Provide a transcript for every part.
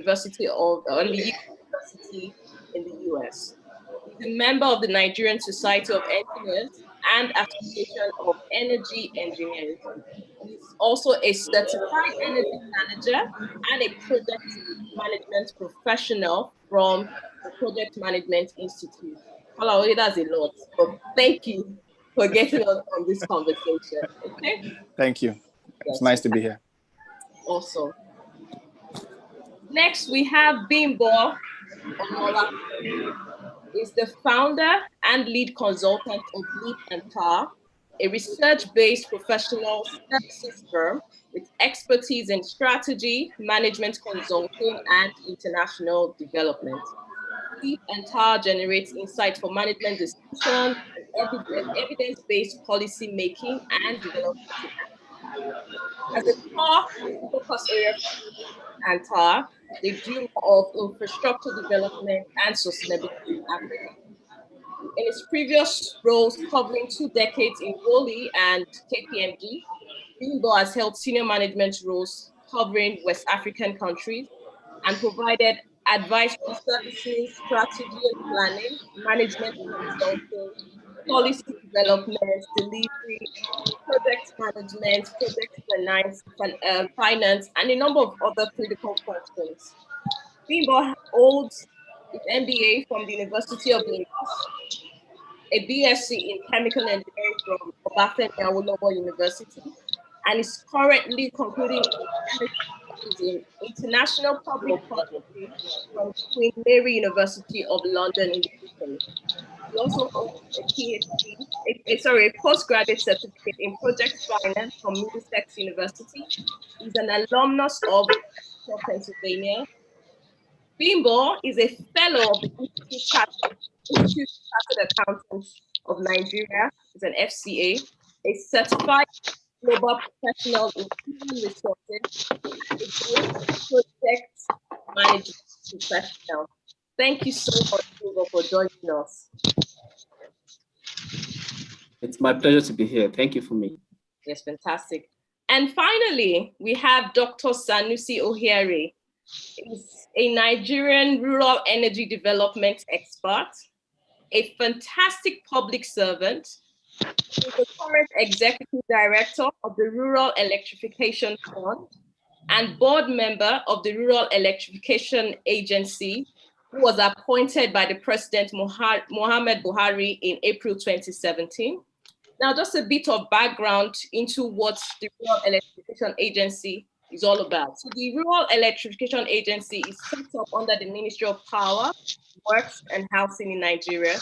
University of the University in the US. He's a member of the Nigerian Society of Engineers and Association of Energy Engineers. He's also a certified energy manager and a project management professional from the Project Management Institute. Hello, that's a lot, but thank you for getting us on this conversation. Okay. Thank you. It's Yes. nice to be here. Awesome. Next, we have Bimbo Onola. Is the founder and lead consultant of Leap and Tar, a research-based professional services firm with expertise in strategy, management consulting, and international development. Leap and Tar generates insight for management decisions and evidence-based policy making and development. As a core focus area for Leap and Tar, they do more of infrastructure development and sustainability in Africa. In his previous roles covering 2 decades in Woli and KPMG, Bimbo has held senior management roles covering West African countries and provided advisory services, strategy and planning, management consulting, policy development, delivery, project management, finance, and a number of other critical functions. Bimbo holds his MBA from the University of Lagos, a BSc in Chemical Engineering from Obafemi Awolowo University, and is currently concluding in International Public Policy from Queen Mary University of London in the UK. He also holds a PhD, a postgraduate certificate in project finance from Middlesex University. He's an alumnus of Pennsylvania. Bimbo is a fellow of the Institute of Chartered Accountants of Nigeria, is an FCA, a certified global professional in human resources, and a project management professional. Thank you so much, Bimbo, for joining us. It's my pleasure to be here. Thank you for me. Yes, fantastic. And finally, we have Dr. Sanusi Ohiere. He's a Nigerian rural energy development expert, a fantastic public servant. He's the current executive director of the Rural Electrification Fund and board member of the Rural Electrification Agency, who was appointed by the President Muhammad Buhari in April 2017. Now, just a bit of background into what the Rural Electrification Agency is all about. So the Rural Electrification Agency is set up under the Ministry of Power, Works and Housing in Nigeria,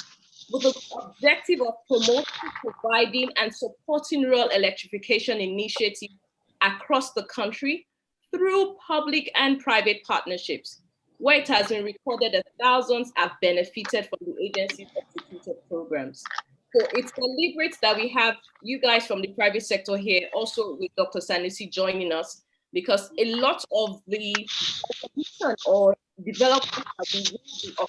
with the objective of promoting, providing, and supporting rural electrification initiatives across the country through public and private partnerships, where it has been recorded that thousands have benefited from the agency's executed programs. So it's deliberate that we have you guys from the private sector here, also with Dr. Sanusi joining us, because a lot of the or development of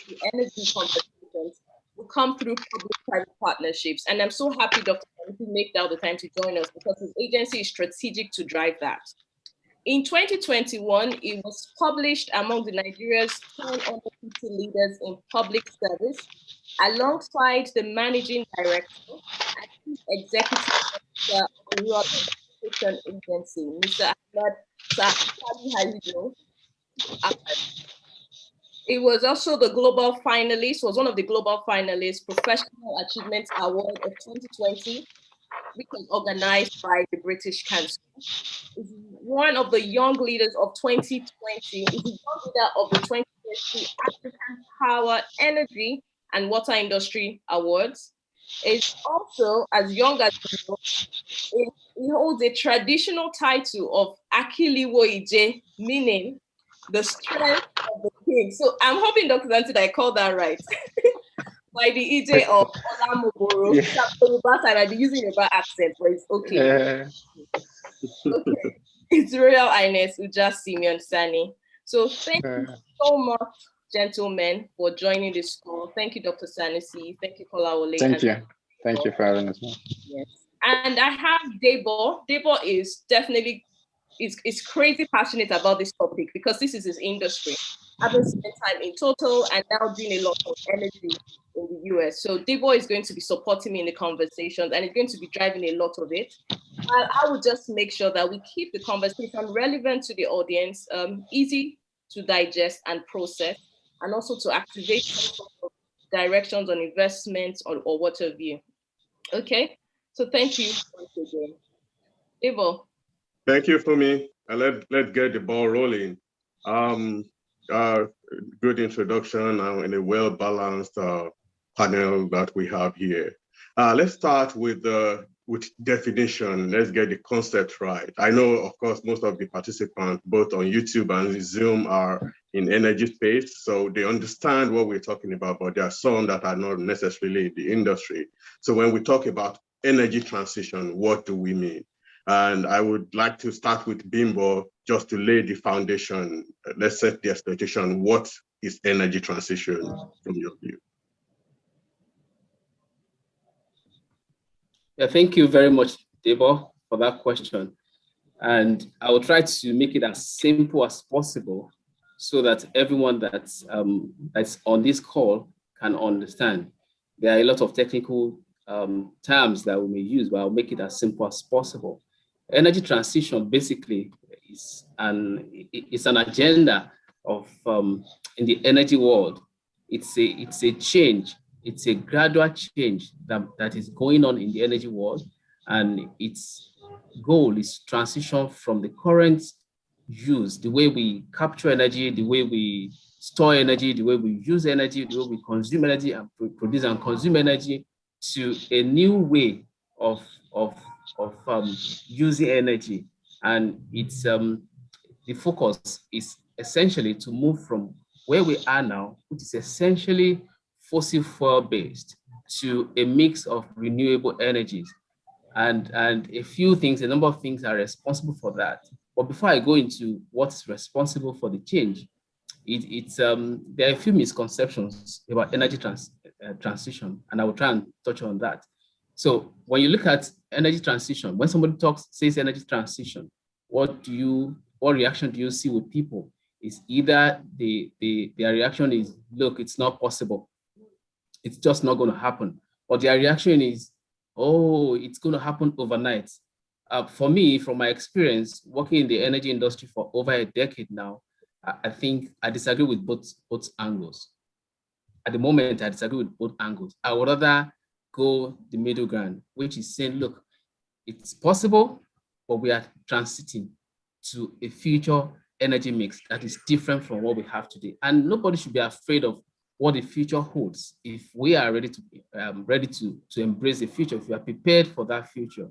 the energy conversations will come through public-private partnerships. And I'm so happy Dr. Sanusi made out the time to join us because his agency is strategic to drive that. In 2021, it was published among the Nigeria's 10 under 50 leaders in public service, alongside the managing director and chief executive officer of the Rural Electrification Agency, Mr. Ahmed Sahali. It was also the global finalist, was one of the global finalists, Professional Achievement Award of 2020, which was organized by the British Council. Is one of the young leaders of 2020, is the young leader of the 2020 African Power, Energy and Water Industry Awards. Is also, as young as he holds a traditional title of Akiliwo Ije, meaning the strength of the king. So I'm hoping, Dr. Zanti, that I called that right. By the EJ of Olamoboro. Yeah. I'll be using a bad accent, but it's okay. Okay. It's Royal Highness Uja Simeon Sani. So thank you so much, gentlemen, for joining this call. Thank you, Dr. Sanusi. Thank you, Kolawole. Thank you. Thank you for having us. Yes. And I have Debo. Debo is definitely is crazy passionate about this topic because this is his industry. Having spent time in Total and now doing a lot of energy in the US. So Debo is going to be supporting me in the conversations and is going to be driving a lot of it. I will just make sure that we keep the conversation relevant to the audience, easy to digest and process, and also to activate some sort of directions on investments or what have you. Okay, so thank you once again. Debo. Thank you, Fumi. Let's get the ball rolling. Um, uh, Good introduction and a well-balanced panel that we have here. Let's start with definition. Let's get the concept right. I know, of course, most of the participants, both on YouTube and Zoom, are in energy space, so they understand what we're talking about, but there are some that are not necessarily in the industry. So when we talk about energy transition, what do we mean? And I would like to start with Bimbo just to lay the foundation. Let's set the expectation. What is energy transition from your view? Yeah, thank you very much, Debo, for that question. And I will try to make it as simple as possible so that everyone that's on this call can understand. There are a lot of technical terms that we may use, but I'll make it as simple as possible. Energy transition basically is an agenda of in the energy world. It's a change. It's a gradual change that is going on in the energy world, and its goal is transition from the current use, the way we capture energy, the way we store energy, the way we use energy, the way we consume energy and produce and consume energy, to a new way of using energy. And it's the focus is essentially to move from where we are now, which is essentially fossil fuel based, to a mix of renewable energies. And a number of things are responsible for that. But before I go into what's responsible for the change, there are a few misconceptions about energy transition, and I will try and touch on that. So when you look at energy transition, when somebody says energy transition, what reaction do you see with people? Is either their reaction is, look, it's not possible. It's just not going to happen. Or their reaction is, oh, it's going to happen overnight. For me, from my experience working in the energy industry for over a decade now, I think I disagree with both angles. At the moment, I disagree with both angles. I would rather go the middle ground, which is saying, look, it's possible, but we are transiting to a future energy mix that is different from what we have today. And nobody should be afraid of what the future holds if we are ready to embrace the future, if we are prepared for that future.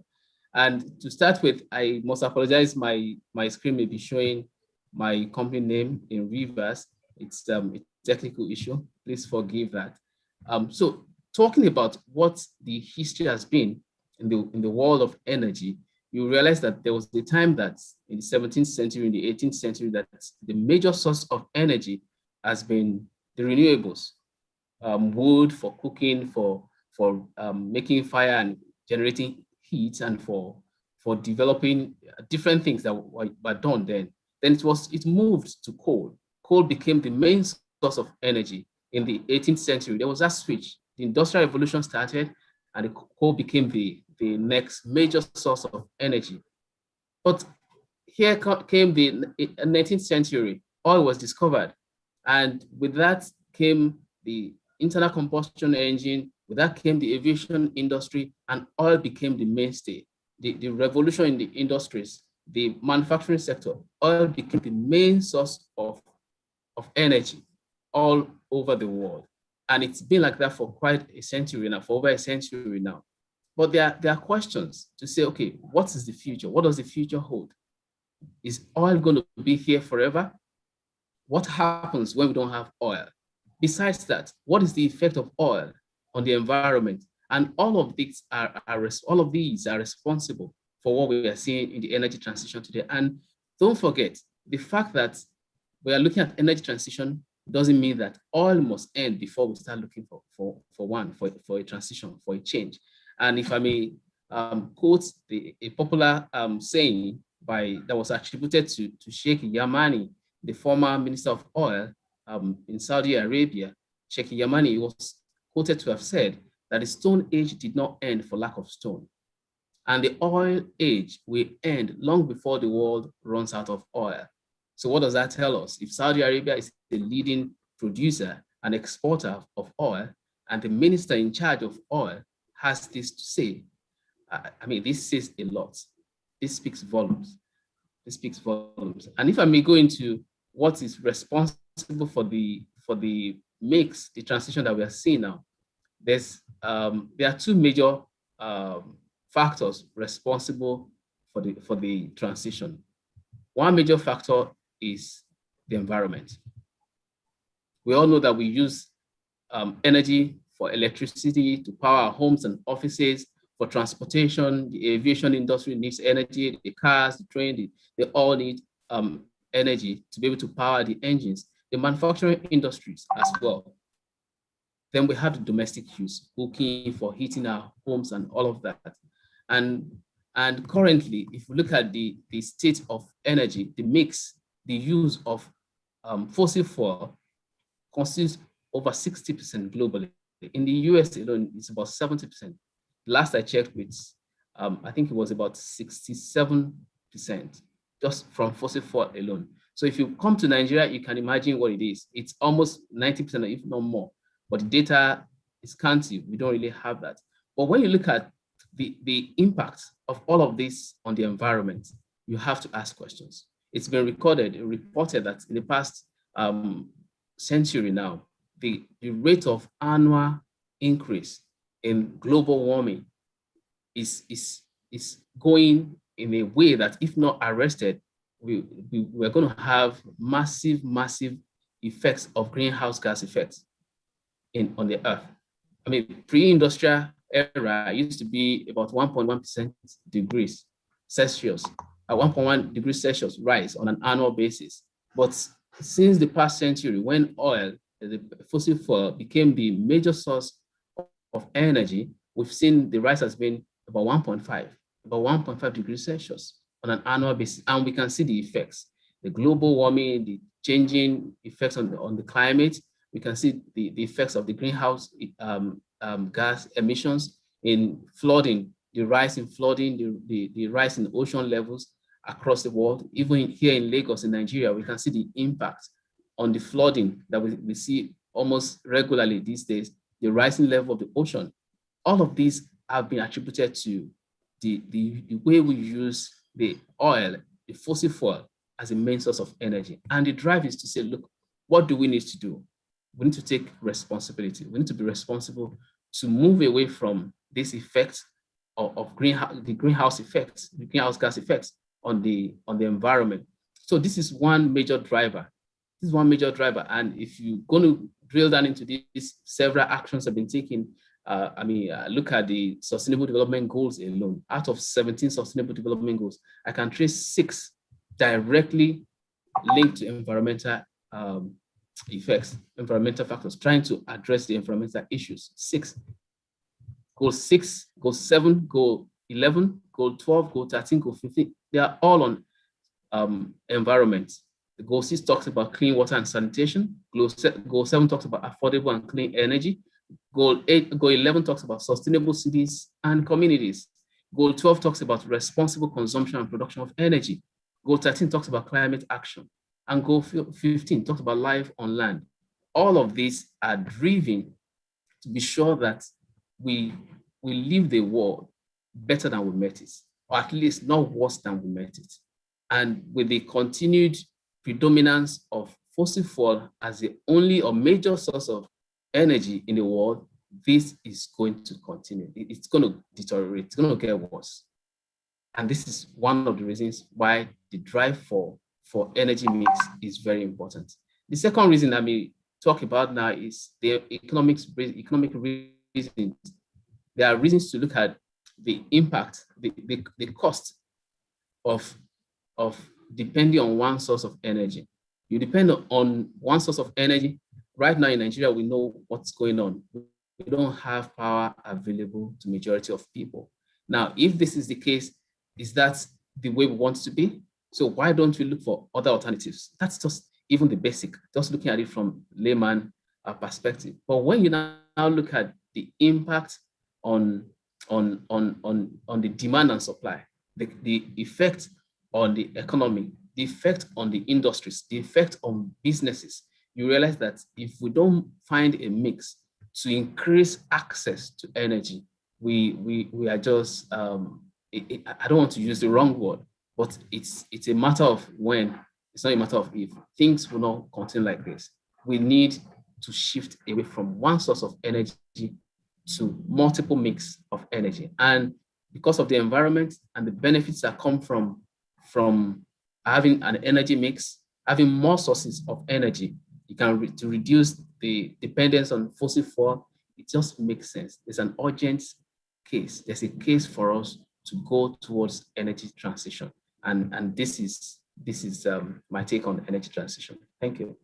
And to start with, I must apologize, my screen may be showing my company name in reverse. It's a technical issue. Please forgive that. So talking about what the history has been in the world of energy, you realize that there was the time that in the 17th century, in the 18th century, that the major source of energy has been the renewables, wood for cooking, for making fire and generating heat, and for developing different things that were done then. Then it moved to coal. Coal became the main source of energy in the 18th century. There was that switch. The Industrial Revolution started, and the coal became the next major source of energy. But here came the 19th century. Oil was discovered, and with that came the internal combustion engine. With that came the aviation industry, and oil became the mainstay. The revolution in the industries, the manufacturing sector, oil became the main source of energy all over the world. And it's been like that for quite a century now, for over a century now. But there are questions to say, okay, what is the future? What does the future hold? Is oil going to be here forever? What happens when we don't have oil? Besides that, what is the effect of oil on the environment? And all of these are responsible for what we are seeing in the energy transition today. And don't forget, the fact that we are looking at energy transition doesn't mean that oil must end before we start looking for a transition, for a change. And if I may quote a popular saying, that was attributed to Sheikh Yamani, the former minister of oil in Saudi Arabia. Sheikh Yamani was quoted to have said that the Stone Age did not end for lack of stone, and the oil age will end long before the world runs out of oil. So what does that tell us? If Saudi Arabia is the leading producer and exporter of oil, and the minister in charge of oil has this to say, I mean, this says a lot. This speaks volumes. This speaks volumes. And if I may go into what is responsible for the mix, the transition that we are seeing now, there are two major factors responsible for the transition. One major factor is the environment. We all know that we use energy for electricity to power our homes and offices, for transportation. The aviation industry needs energy, the cars, the train, they all need energy to be able to power the engines. The manufacturing industries as well. Then we have the domestic use, cooking, for heating our homes and all of that. And currently, if we look at the state of energy, the mix, the use of fossil fuel constitutes over 60% globally. In the US alone, it's about 70%. Last I checked with, I think it was about 67% just from fossil fuel alone. So if you come to Nigeria, you can imagine what it is. It's almost 90%, if not more. But the data is scanty. We don't really have that. But when you look at the impact of all of this on the environment, you have to ask questions. It's been reported that in the past century now, the rate of annual increase in global warming is going in a way that, if not arrested, we're going to have massive effects of greenhouse gas effects on the earth. I mean, pre-industrial era used to be about 1.1% degrees Celsius, 1.1 degrees Celsius rise on an annual basis. But since the past century, when oil, the fossil fuel, became the major source of energy, we've seen the rise has been about 1.5 degrees Celsius on an annual basis. And we can see the effects, the global warming, the changing effects on the climate. We can see the effects of the greenhouse gas emissions in flooding, the rise in flooding, the rise in ocean levels across the world. Even here in Lagos, in Nigeria, we can see the impact on the flooding that we see almost regularly these days, the rising level of the ocean. All of these have been attributed to the way we use the oil, the fossil fuel, as a main source of energy. And the drive is to say, look, what do we need to do? We need to take responsibility. We need to be responsible to move away from this effect of the greenhouse gas effects on the environment. So this is one major driver. And if you're going to drill down into this, several actions have been taken. Look at the Sustainable Development Goals alone. Out of 17 Sustainable Development Goals, I can trace 6 directly linked to environmental effects, environmental factors, trying to address the environmental issues. 6. Goal 6, Goal 7, Goal 11, Goal 12, Goal 13, Goal 15. They are all on environment. The Goal 6 talks about clean water and sanitation. Goal 7 talks about affordable and clean energy. Goal 11 talks about sustainable cities and communities. Goal 12 talks about responsible consumption and production of energy. Goal 13 talks about climate action. And Goal 15 talks about life on land. All of these are driven to be sure that we leave the world better than we met it, or at least not worse than we met it. And with the continued predominance of fossil fuel as the only or major source of energy in the world, this is going to continue. It's going to deteriorate. It's going to get worse. And this is one of the reasons why the drive for energy mix is very important. The second reason I may talk about now is the economic reasons. There are reasons to look at the impact, the cost of depending on one source of energy. You depend on one source of energy. Right now in Nigeria, we know what's going on. We don't have power available to majority of people. Now, if this is the case, is that the way we want to be. So why don't we look for other alternatives? That's just even the basic, just looking at it from layman perspective. But when you now look at the impact on the demand and supply, the effect on the economy, the effect on the industries, the effect on businesses, you realize that if we don't find a mix to increase access to energy, we are just, I don't want to use the wrong word, but it's a matter of when, it's not a matter of if. Things will not continue like this. We need to shift away from one source of energy to multiple mix of energy. And because of the environment and the benefits that come from having an energy mix, having more sources of energy, you can to reduce the dependence on fossil fuel. It just makes sense. There's an urgent case. There's a case for us to go towards energy transition. And this is my take on energy transition. Thank you.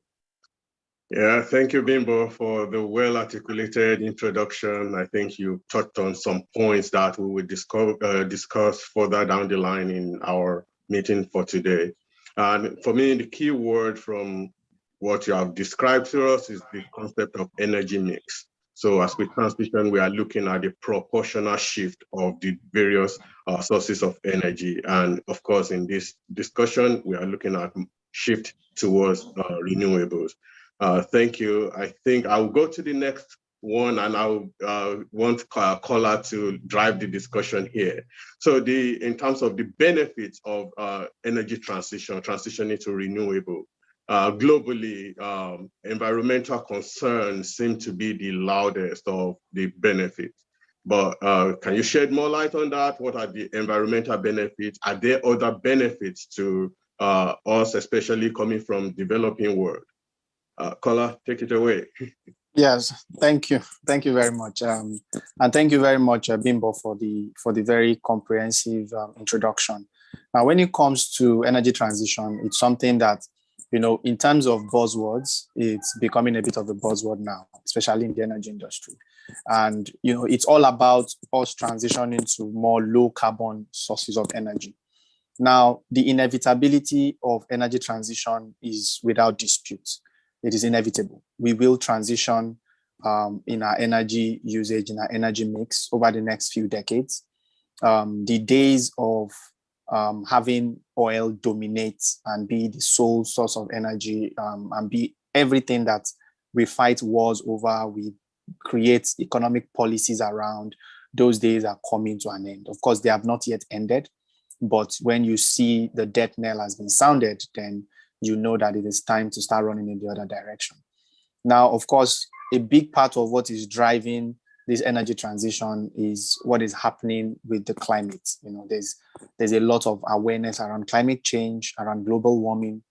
Yeah, thank you, Bimbo, for the well-articulated introduction. I think you touched on some points that we will discuss further down the line in our meeting for today. And for me, the key word from what you have described to us is the concept of energy mix. So as we transition, we are looking at the proportional shift of the various sources of energy. And of course, in this discussion, we are looking at shift towards renewables. Thank you. I think I'll go to the next one, and I'll want caller to drive the discussion here. So in terms of the benefits of energy transitioning to renewable, globally, environmental concerns seem to be the loudest of the benefits. But can you shed more light on that? What are the environmental benefits? Are there other benefits to us, especially coming from developing world? Kola, take it away. Yes, thank you. Thank you very much. And thank you very much, Bimbo, for the very comprehensive introduction. Now, when it comes to energy transition, it's something that, in terms of buzzwords, it's becoming a bit of a buzzword now, especially in the energy industry. And, it's all about us transitioning to more low carbon sources of energy. Now, the inevitability of energy transition is without dispute. It is inevitable. We will transition in our energy usage, in our energy mix over the next few decades. The days of having oil dominate and be the sole source of energy and be everything that we fight wars over, we create economic policies around, those days are coming to an end. Of course, they have not yet ended, but when you see the death knell has been sounded, then you know that it is time to start running in the other direction. Now, of course, a big part of what is driving this energy transition is what is happening with the climate. There's a lot of awareness around climate change, around global warming.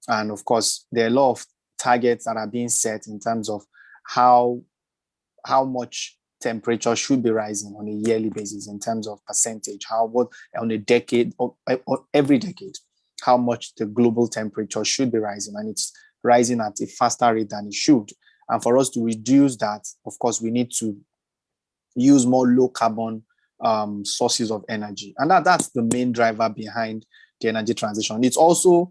And of course, there are a lot of targets that are being set in terms of how much temperature should be rising on a yearly basis in terms of percentage, on a decade or every decade, how much the global temperature should be rising, and it's rising at a faster rate than it should. And for us to reduce that, of course, we need to use more low carbon sources of energy. And that's the main driver behind the energy transition. It's also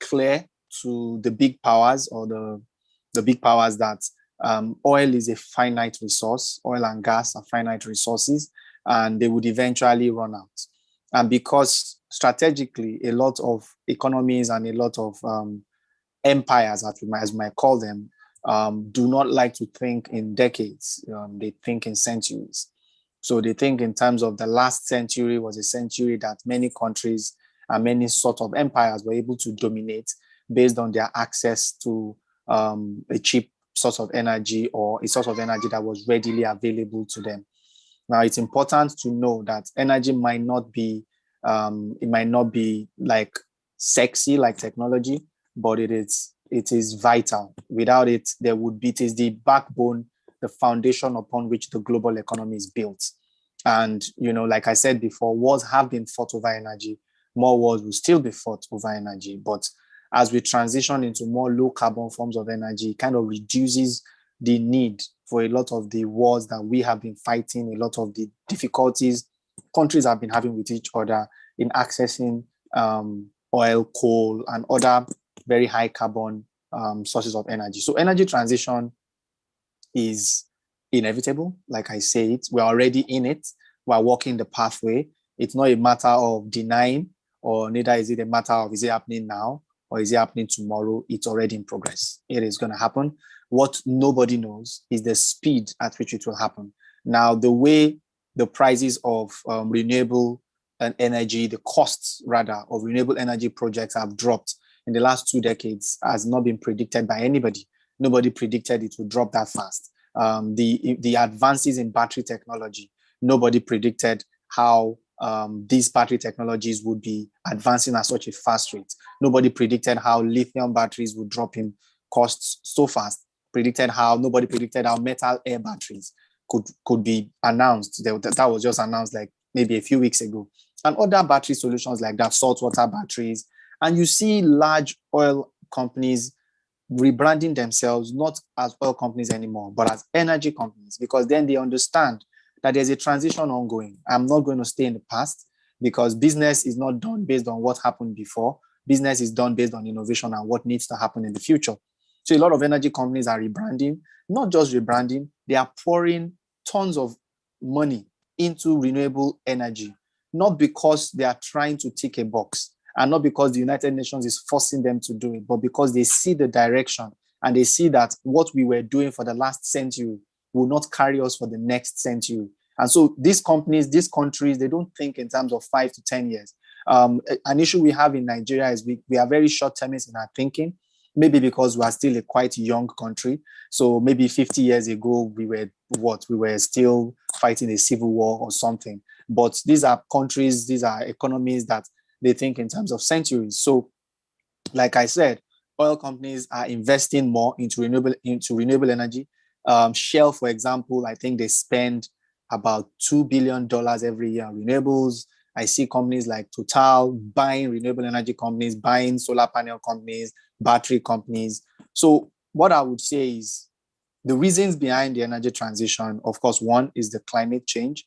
clear to the big powers or the big powers that oil is a finite resource. Oil and gas are finite resources, and they would eventually run out. And because strategically, a lot of economies and a lot of empires, as we might call them, do not like to think in decades. They think in centuries. So they think in terms of the last century was a century that many countries and many sort of empires were able to dominate based on their access to a cheap source of energy or a source of energy that was readily available to them. Now, it's important to know that energy might not be like sexy like technology, but it is vital. Without it, it is the backbone, the foundation upon which the global economy is built. And, like I said before, wars have been fought over energy. More wars will still be fought over energy. But as we transition into more low carbon forms of energy, it kind of reduces the need for a lot of the wars that we have been fighting, a lot of the difficulties countries have been having with each other. in accessing oil, coal, and other very high carbon sources of energy. So energy transition is inevitable. Like I said, we're already in it. We're walking the pathway. It's not a matter of denying, or neither is it a matter of is it happening now or is it happening tomorrow. It's already in progress. It is going to happen. What nobody knows is the speed at which it will happen. Now, the way the prices of renewable energy, the costs rather of renewable energy projects have dropped in the last 2 decades has not been predicted by anybody. Nobody predicted it would drop that fast. The advances in battery technology, nobody predicted how these battery technologies would be advancing at such a fast rate. Nobody predicted how lithium batteries would drop in costs so fast. Nobody predicted how metal air batteries could be announced. That was just announced like maybe a few weeks ago. And other battery solutions like that, saltwater batteries. And you see large oil companies rebranding themselves not as oil companies anymore, but as energy companies, because then they understand that there's a transition ongoing. I'm not going to stay in the past, because business is not done based on what happened before. Business is done based on innovation and what needs to happen in the future. So a lot of energy companies are rebranding, not just rebranding, they are pouring tons of money into renewable energy, not because they are trying to tick a box, and not because the United Nations is forcing them to do it, but because they see the direction and they see that what we were doing for the last century will not carry us for the next century. And so these companies, these countries, they don't think in terms of 5 to 10 years. An issue we have in Nigeria is we are very short-termist in our thinking, maybe because we are still a quite young country. So maybe 50 years ago, we were still fighting a civil war or something. But these are countries, these are economies that they think in terms of centuries. So, like I said, oil companies are investing more into renewable energy. Shell, for example, I think they spend about $2 billion every year on renewables. I see companies like Total buying renewable energy companies, buying solar panel companies, battery companies. So what I would say is the reasons behind the energy transition, of course, one is the climate change.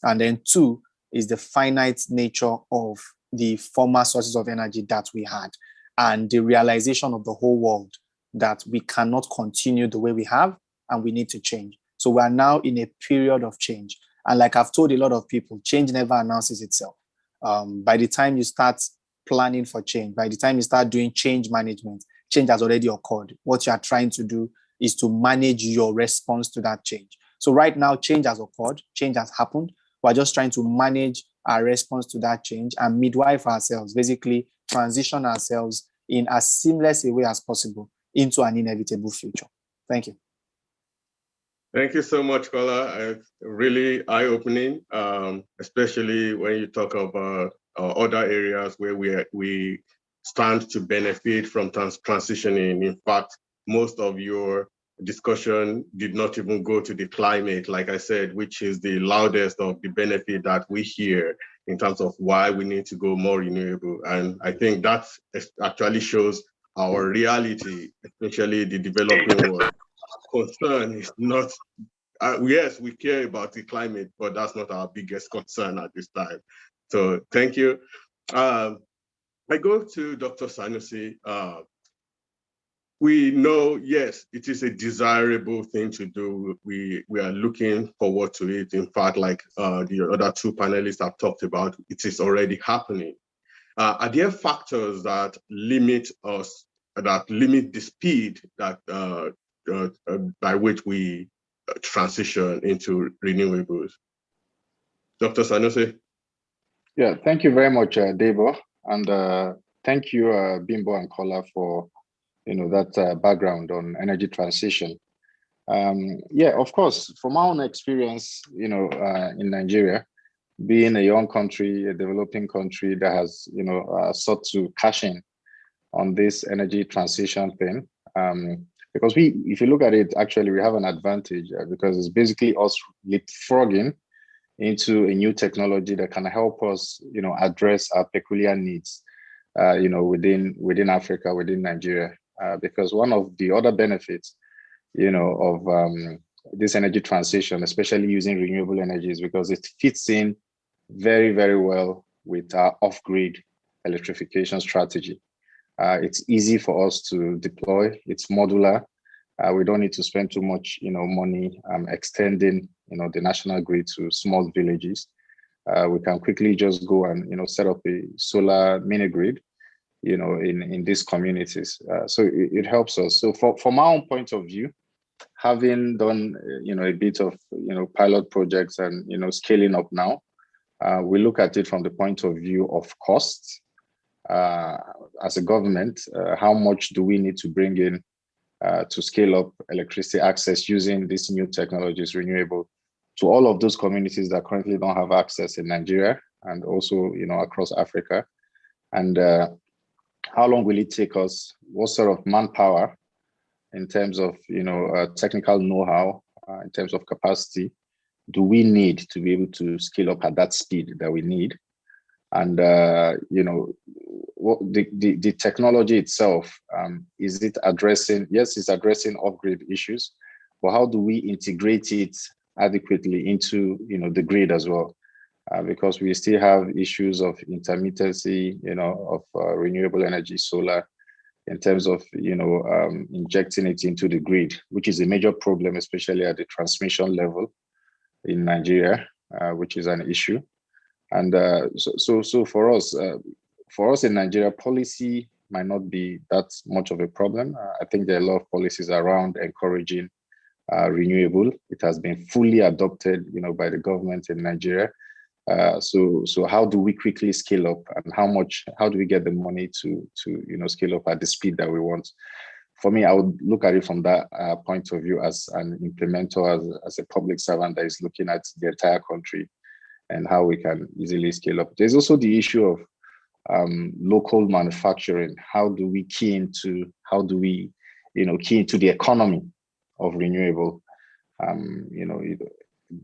And then two is the finite nature of the former sources of energy that we had, and the realization of the whole world that we cannot continue the way we have and we need to change. So we are now in a period of change. And like I've told a lot of people, change never announces itself. By the time you start planning for change, by the time you start doing change management, change has already occurred. What you are trying to do is to manage your response to that change. So right now, change has occurred, change has happened. We're just trying to manage our response to that change and midwife ourselves, basically transition ourselves in as seamless a way as possible into an inevitable future. Thank you. Thank you so much, Kola. Really eye-opening, especially when you talk about other areas where we stand to benefit from transitioning. In fact, most of your discussion did not even go to the climate, like I said, which is the loudest of the benefit that we hear in terms of why we need to go more renewable. And I think that actually shows our reality, especially the developing world. Concern is not, yes, we care about the climate, but that's not our biggest concern at this time. So thank you. I go to Dr. Sanusi. We know, yes, it is a desirable thing to do. We are looking forward to it. In fact, like the other two panelists have talked about, it is already happening. Are there factors that limit us, that limit the speed that by which we transition into renewables? Dr. Sanusi? Yeah, thank you very much, Debo. And thank you, Bimbo and Kola, for that background on energy transition. Yeah, of course, from my own experience, in Nigeria, being a young country, a developing country that has, sought to cash in on this energy transition thing. Because if you look at it, actually, we have an advantage because it's basically us leapfrogging into a new technology that can help us, address our peculiar needs, within Africa, within Nigeria. Because one of the other benefits, of this energy transition, especially using renewable energies, because it fits in very, very well with our off-grid electrification strategy. It's easy for us to deploy. It's modular. We don't need to spend too much, money extending, the national grid to small villages. We can quickly just go and, set up a solar mini grid, in these communities. So it helps us. So from our own point of view, having done, a bit of, pilot projects and, scaling up now, we look at it from the point of view of costs. As a government, how much do we need to bring in to scale up electricity access using these new technologies, renewable, to all of those communities that currently don't have access in Nigeria and also, across Africa? And how long will it take us? What sort of manpower in terms of, technical know-how, in terms of capacity, do we need to be able to scale up at that speed that we need? And, what the technology itself, is it addressing, yes, it's addressing off-grid issues, but how do we integrate it adequately into, the grid as well? Because we still have issues of intermittency, of renewable energy, solar, in terms of, injecting it into the grid, which is a major problem, especially at the transmission level in Nigeria, which is an issue. And so for us in Nigeria, policy might not be that much of a problem. I think there are a lot of policies around encouraging renewable. It has been fully adopted, by the government in Nigeria. So how do we quickly scale up, and how do we get the money to scale up at the speed that we want? For me, I would look at it from that point of view as an implementer, as a public servant that is looking at the entire country and how we can easily scale up. There's also the issue of local manufacturing. How do we key into the economy of renewable? It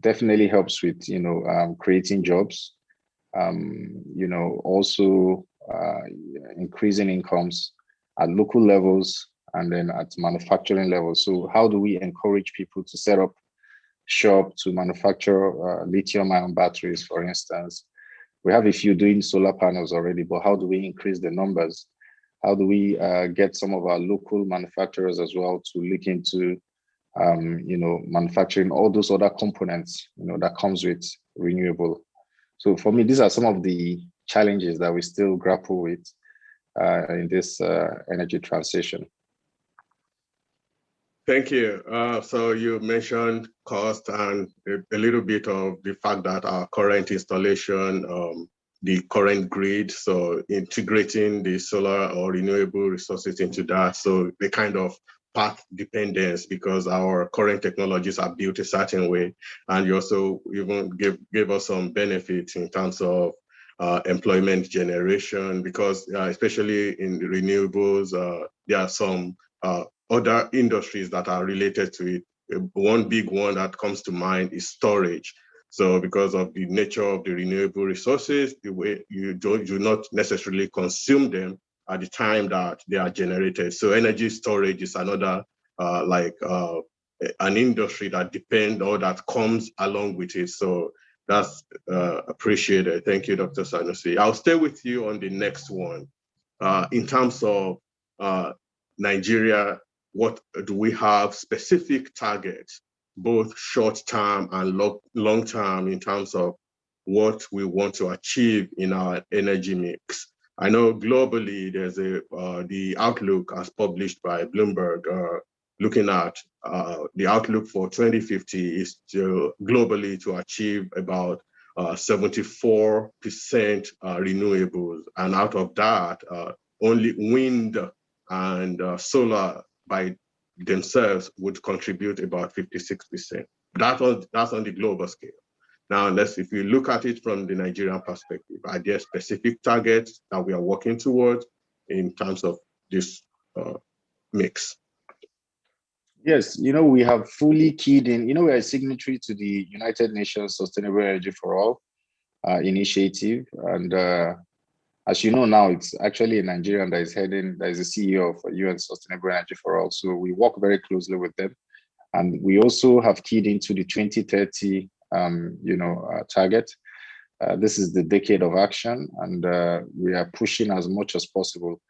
definitely helps with creating jobs. Also increasing incomes at local levels and then at manufacturing levels. So how do we encourage people to set up shop to manufacture lithium-ion batteries, for instance? We have a few doing solar panels already, but how do we increase the numbers? How do we get some of our local manufacturers as well to look into, manufacturing all those other components, that comes with renewable? So for me, these are some of the challenges that we still grapple with in this energy transition. Thank you. So you mentioned cost and a little bit of the fact that our current installation, the current grid, so integrating the solar or renewable resources into that. So the kind of path dependence, because our current technologies are built a certain way. And you also even gave us some benefits in terms of employment generation, because especially in the renewables, there are some other industries that are related to it. One big one that comes to mind is storage. So because of the nature of the renewable resources, the way you do not necessarily consume them at the time that they are generated. So energy storage is another an industry that depends or that comes along with it. So that's appreciated. Thank you, Dr. Sanusi. I'll stay with you on the next one. In terms of Nigeria, what do we have specific targets, both short-term and long-term, in terms of what we want to achieve in our energy mix? I know globally there's the outlook as published by Bloomberg, looking at the outlook for 2050 is globally to achieve about 74% renewables. And out of that, only wind and solar by themselves would contribute about 56%. That's on the global scale. Now, if we look at it from the Nigerian perspective, are there specific targets that we are working towards in terms of this mix? Yes, we have fully keyed in. We are a signatory to the United Nations Sustainable Energy for All initiative. And as you know now, it's actually a Nigerian that is the CEO of UN Sustainable Energy for All. So we work very closely with them. And we also have keyed into the 2030 target. This is the decade of action, and we are pushing as much as possible,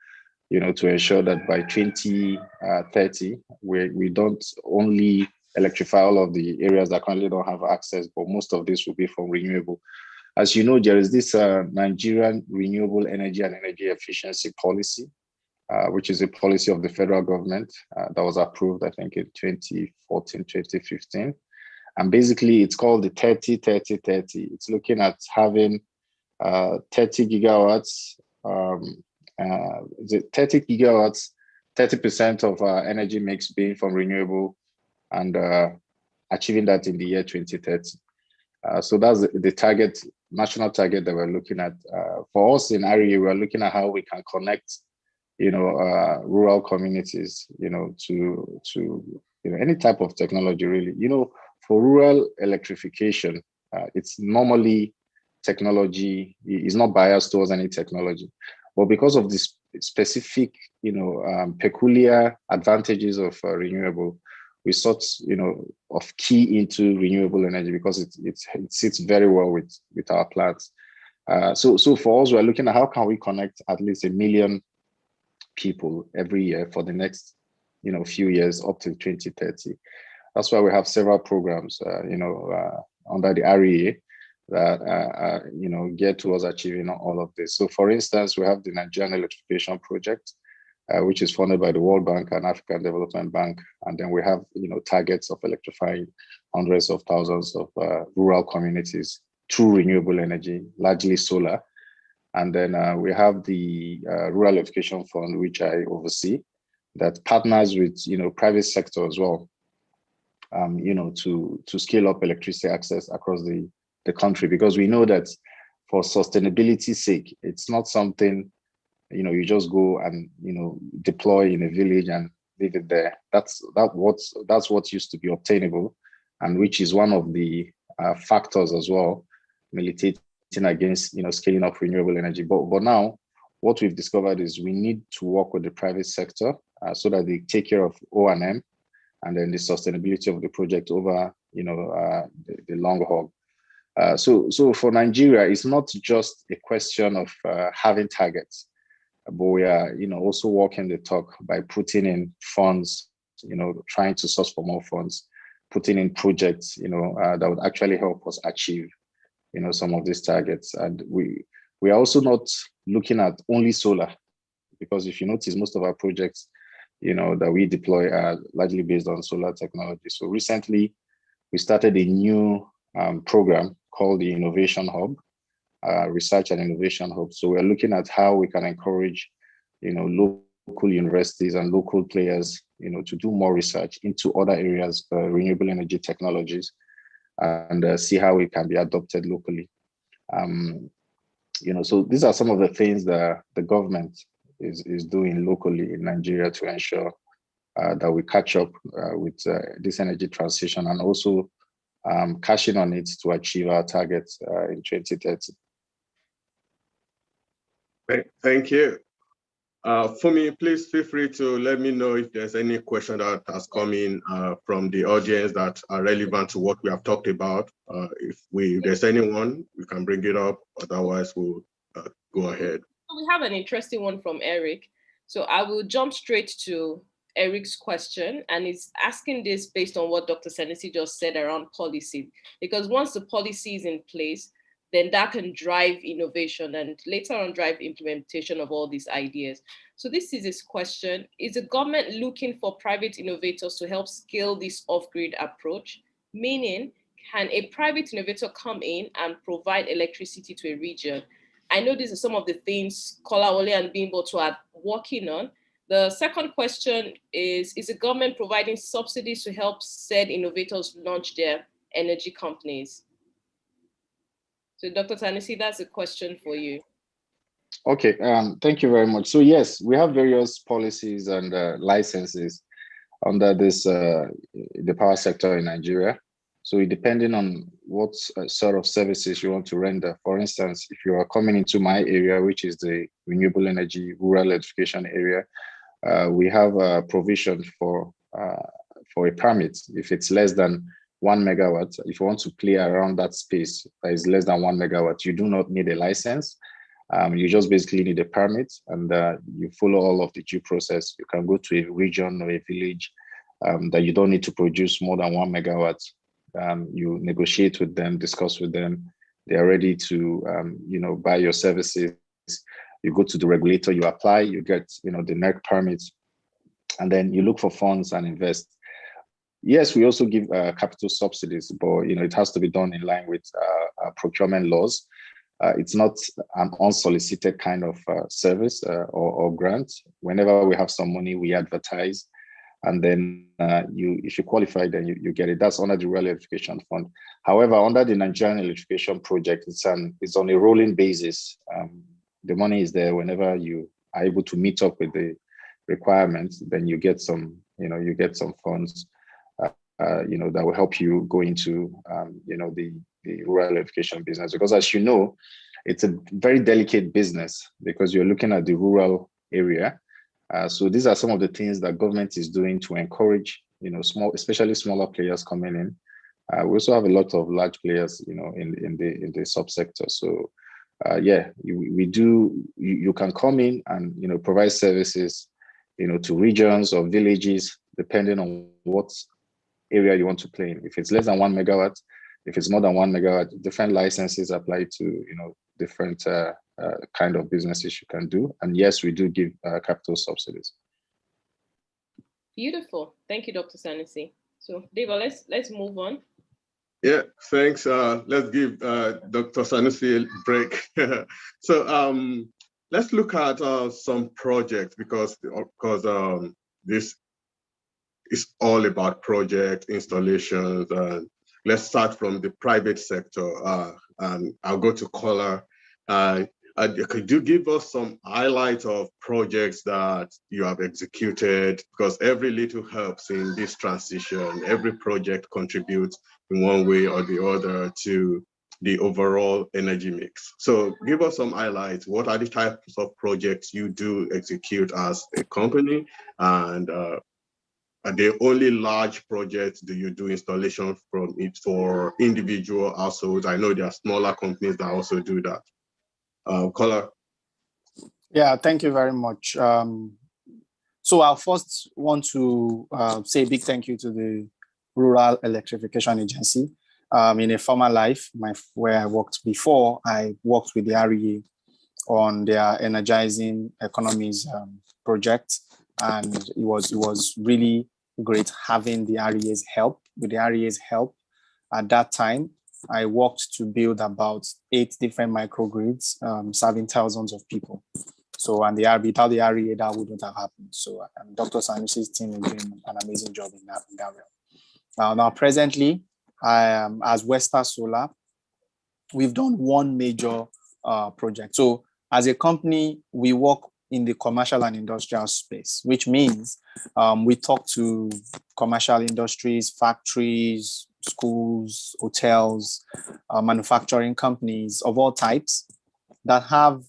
to ensure that by 2030, we don't only electrify all of the areas that currently don't have access, but most of this will be from renewable. As you know, there is this Nigerian Renewable Energy and Energy Efficiency Policy, which is a policy of the federal government that was approved, I think, in 2014, 2015. And basically, it's called the 30-30-30. It's looking at having 30 gigawatts, 30 gigawatts, 30% of our energy mix being from renewable, and achieving that in the year 2030. So that's the target, national target that we're looking at. For us in REA, we're looking at how we can connect, rural communities, to any type of technology, really. For rural electrification, it's normally technology is not biased towards any technology, but because of this specific, peculiar advantages of renewable, we sort, of key into renewable energy because it sits very well with our plants. So for us, we're looking at how can we connect at least 1 million people every year for the next, few years up to 2030. That's why we have several programs, under the REA that, geared towards achieving all of this. So for instance, we have the Nigerian Electrification Project, which is funded by the World Bank and African Development Bank. And then we have, targets of electrifying hundreds of thousands of rural communities through renewable energy, largely solar. And then we have the Rural Electrification Fund, which I oversee, that partners with, private sector as well, to scale up electricity access across the country, because we know that for sustainability's sake, it's not something, you just go and, deploy in a village and leave it there. That's what used to be obtainable, and which is one of the factors as well, militating against, scaling up renewable energy. But now, what we've discovered is we need to work with the private sector so that they take care of O&M and then the sustainability of the project over, the long haul. So for Nigeria, it's not just a question of having targets, but we are, also walking the talk by putting in funds, trying to source for more funds, putting in projects, that would actually help us achieve, some of these targets. And we are also not looking at only solar, because if you notice, most of our projects, that we deploy are largely based on solar technology. So recently, we started a new program called the Innovation Hub, Research and Innovation Hub. So we're looking at how we can encourage, local universities and local players, to do more research into other areas, renewable energy technologies, and see how it can be adopted locally. So these are some of the things that the government is doing locally in Nigeria to ensure that we catch up with this energy transition, and also cashing on it to achieve our targets in 2030. Thank you. Fumi, please feel free to let me know if there's any question that has come in from the audience that are relevant to what we have talked about. If there's anyone, we can bring it up. Otherwise, we'll go ahead. We have an interesting one from Eric. So I will jump straight to Eric's question, and he's asking this based on what Dr. Sanusi just said around policy. Because once the policy is in place, then that can drive innovation and later on drive implementation of all these ideas. So this is his question. Is the government looking for private innovators to help scale this off-grid approach? Meaning, can a private innovator come in and provide electricity to a region? I know these are some of the things Kolawole and Bimbo are working on. The second question is the government providing subsidies to help said innovators launch their energy companies? So Dr. Sanusi, that's a question for you. Okay, thank you very much. So yes, we have various policies and licenses under this, the power sector in Nigeria. So depending on what sort of services you want to render, for instance, if you are coming into my area, which is the renewable energy rural electrification area, we have a provision for a permit if it's less than 1 megawatt, if you want to play around that space that is less than 1 megawatt, you do not need a license. You just basically need a permit, and you follow all of the due process. You can go to a region or a village that you don't need to produce more than 1 megawatt. You negotiate with them, discuss with them. They are ready to, buy your services. You go to the regulator, you apply, you get, the NERC permit, and then you look for funds and invest. Yes, we also give capital subsidies, but it has to be done in line with procurement laws. It's not an unsolicited kind of service or grant. Whenever we have some money, we advertise, and then if you qualify, then you get it. That's under the Rural Electrification Fund. However, under the Nigerian Electrification Project, it's on a rolling basis. The money is there whenever you are able to meet up with the requirements. Then you get some funds, that will help you go into, the rural electrification business. Because as you know, it's a very delicate business because you're looking at the rural area. So these are some of the things that government is doing to encourage, especially smaller players coming in. We also have a lot of large players, in the subsector. So you can come in and, provide services, to regions or villages, depending on what area you want to play in. If it's less than 1 megawatt, if it's more than 1 megawatt, different licenses apply to, different kind of businesses you can do. And yes, we do give capital subsidies. Beautiful. Thank you, Dr. Sanusi. So, Deva, let's move on. Yeah, thanks. Let's give Dr. Sanusi a break. So let's look at some projects because this is all about project installations. Let's start from the private sector. And I'll go to Kola. Could you give us some highlights of projects that you have executed? Because every little helps in this transition. Every project contributes in one way or the other to the overall energy mix. So give us some highlights. What are the types of projects you do execute as a company? And are they only large projects? Do you do installation from it for individual households? I know there are smaller companies that also do that. Kola. Yeah, thank you very much. So I'll first want to say a big thank you to the Rural Electrification Agency. In a former life, where I worked before, I worked with the REA on their Energizing Economies project, and it was really great having the REA's help. With the REA's help, at that time, I worked to build about 8 different microgrids serving thousands of people. So, and without the REA, that wouldn't have happened. So, Dr. Sanusi's team is doing an amazing job in that realm. Now, presently, as Westa Solar, we've done one major project. So, as a company, we work in the commercial and industrial space, which means we talk to commercial industries, factories, schools, hotels, manufacturing companies of all types that have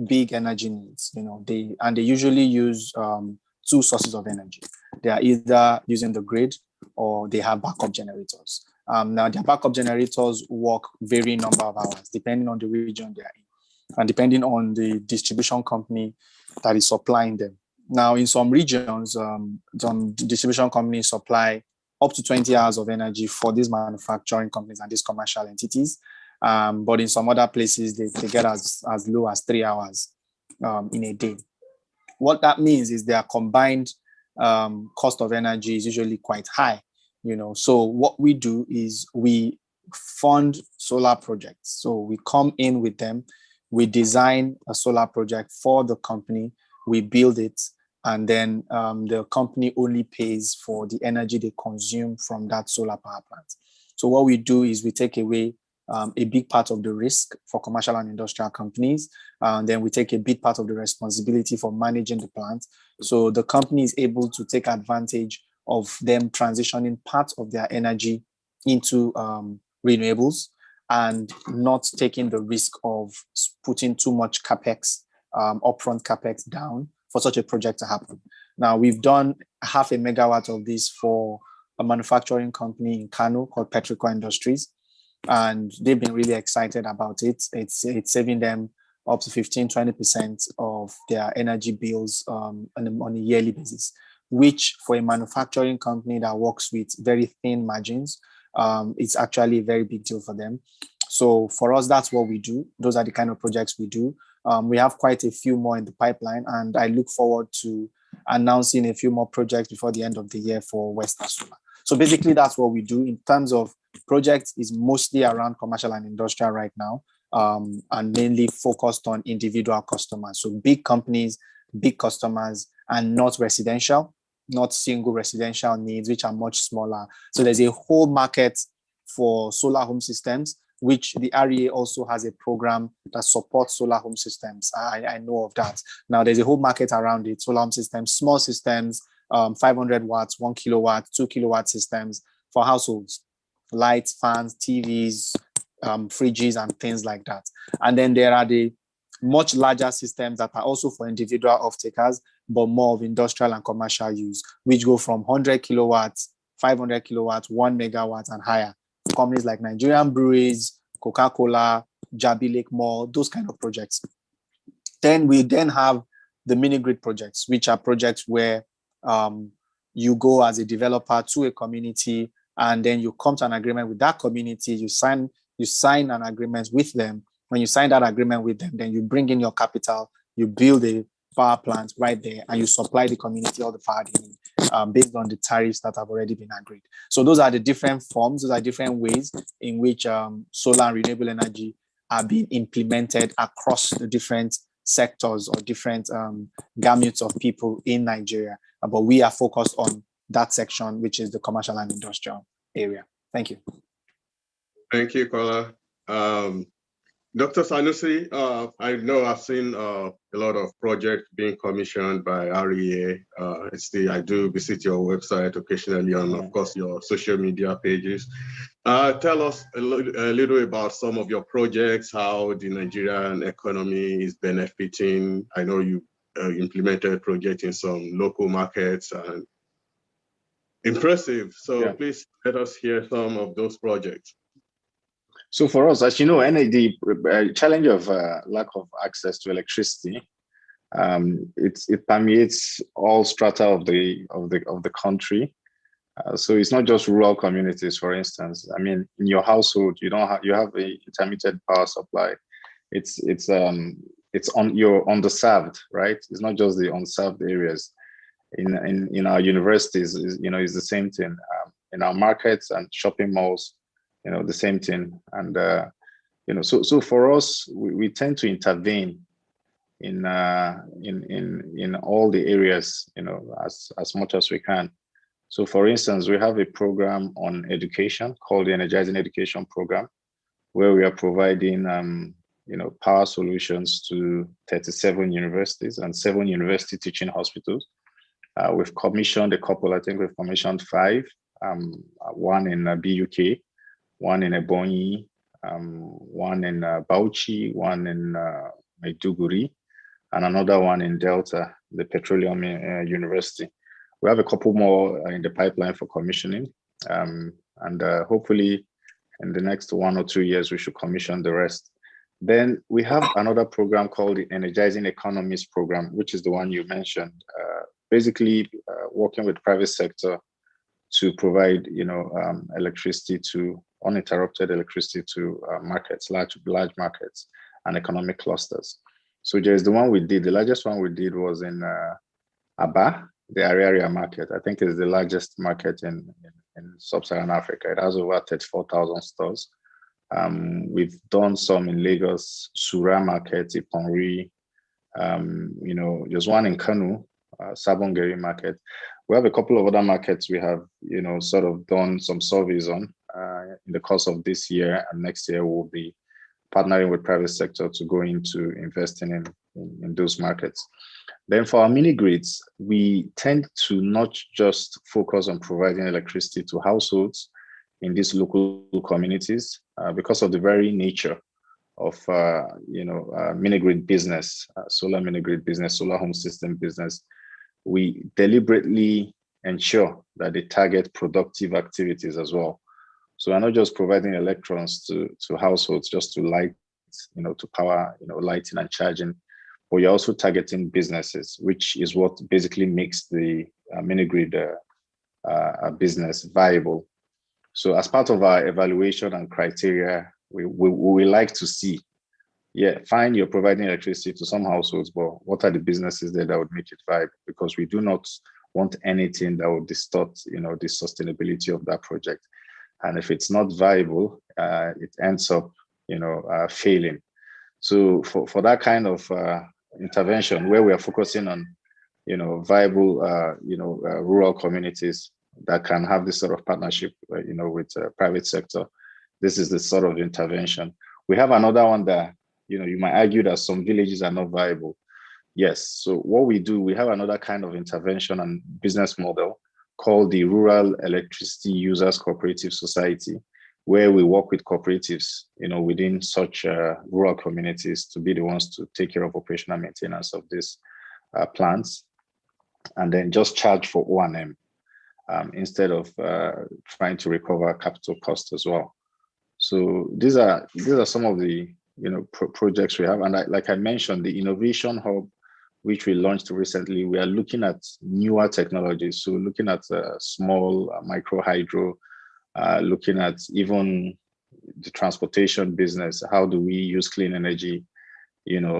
big energy needs. They usually use 2 sources of energy. They are either using the grid or they have backup generators. Now, their backup generators work varying number of hours, depending on the region they are in and depending on the distribution company that is supplying them. Now, in some regions, some distribution companies supply up to 20 hours of energy for these manufacturing companies and these commercial entities. But in some other places, they get as low as 3 hours in a day. What that means is their combined cost of energy is usually quite high. So what we do is we fund solar projects. So we come in with them, we design a solar project for the company, we build it, and then the company only pays for the energy they consume from that solar power plant. So what we do is we take away a big part of the risk for commercial and industrial companies, and then we take a big part of the responsibility for managing the plant. So the company is able to take advantage of them transitioning part of their energy into renewables and not taking the risk of putting too much capex, upfront capex down for such a project to happen. Now, we've done 0.5 megawatt of this for a manufacturing company in Kano called Petrico Industries, and they've been really excited about it. It's saving them up to 15-20% of their energy bills on a yearly basis, which for a manufacturing company that works with very thin margins, it's actually a very big deal for them. So for us, that's what we do. Those are the kind of projects we do. We have quite a few more in the pipeline, and I look forward to announcing a few more projects before the end of the year for Western Solar. So basically, that's what we do in terms of projects. Is mostly around commercial and industrial right now, and mainly focused on individual customers. So big companies, big customers, and not residential, not single residential needs, which are much smaller. So there's a whole market for solar home systems, which the REA also has a program that supports solar home systems. I know of that. Now there's a whole market around it, solar home systems, small systems, 500 watts, 1 kilowatt, 2 kilowatt systems for households, lights, fans, TVs, fridges, and things like that. And then there are the much larger systems that are also for individual off-takers, but more of industrial and commercial use, which go from 100 kilowatts, 500 kilowatts, 1 megawatt and higher. Companies like Nigerian Breweries, Coca-Cola, Jabi Lake Mall, those kind of projects. Then we have the mini grid projects, which are projects where you go as a developer to a community, and then you come to an agreement with that community. You sign an agreement with them. When you sign that agreement with them, then you bring in your capital, you build a power plant right there, and you supply the community all the power they need based on the tariffs that have already been agreed. So those are the different forms, those are different ways in which solar and renewable energy are being implemented across the different sectors or different gamuts of people in Nigeria. But we are focused on that section, which is the commercial and industrial area. Thank you. Thank you, Kola. Dr. Sanusi, I know I've seen a lot of projects being commissioned by REA. I do visit your website occasionally and, of course, your social media pages. Tell us a little about some of your projects, how the Nigerian economy is benefiting. I know you implemented projects in some local markets, and impressive. So please let us hear some of those projects. So for us, as you know, the challenge of lack of access to electricity, it permeates all strata of the country. So it's not just rural communities, for instance. I mean, in your household, you have a intermittent power supply. You're underserved, right? It's not just the unserved areas. In our universities, it's the same thing. In our markets and shopping malls, the same thing. And so for us, we tend to intervene in all the areas, as much as we can. So for instance, we have a program on education called the Energizing Education Program, where we are providing power solutions to 37 universities and 7 university teaching hospitals. We've commissioned a couple. I think we've commissioned 5, one in BUK, one in Ebonyi, one in Bauchi, one in Maiduguri, and another one in Delta, the Petroleum University. We have a couple more in the pipeline for commissioning, and hopefully in the next 1 or 2 years, we should commission the rest. Then we have another program called the Energizing Economies Program, which is the one you mentioned, basically working with private sector to provide, uninterrupted electricity to markets, large markets and economic clusters. So there's the one we did. The largest one we did was in Aba, the area market. I think is the largest market in sub-Saharan Africa. It has over 34,000 stores. We've done some in Lagos, Sura Market, Iponri. There's one in Kanu, Sabongeri Market. We have a couple of other markets we have, sort of done some surveys on. In the course of this year and next year, we'll be partnering with private sector to go into investing in those markets. Then for our mini grids, we tend to not just focus on providing electricity to households in these local communities because of the very nature of mini grid business, solar mini grid business, solar home system business. We deliberately ensure that they target productive activities as well. So we're not just providing electrons to households just to light, to power, lighting and charging, but you're also targeting businesses, which is what basically makes the mini grid business viable. So as part of our evaluation and criteria, we like to see, fine, you're providing electricity to some households, but what are the businesses there that would make it viable? Because we do not want anything that would distort, the sustainability of that project. And if it's not viable, it ends up, failing. So for that kind of intervention, where we are focusing on, viable, rural communities that can have this sort of partnership, with private sector, this is the sort of intervention. We have another one that, you might argue that some villages are not viable. Yes. So what we do, we have another kind of intervention and business model called the Rural Electricity Users Cooperative Society, where we work with cooperatives, within such rural communities to be the ones to take care of operational maintenance of these plants, and then just charge for O&M instead of trying to recover capital costs as well. So these are some of the projects we have, and like I mentioned, the Innovation Hub, which we launched recently, we are looking at newer technologies. So looking at small micro hydro, looking at even the transportation business. How do we use clean energy,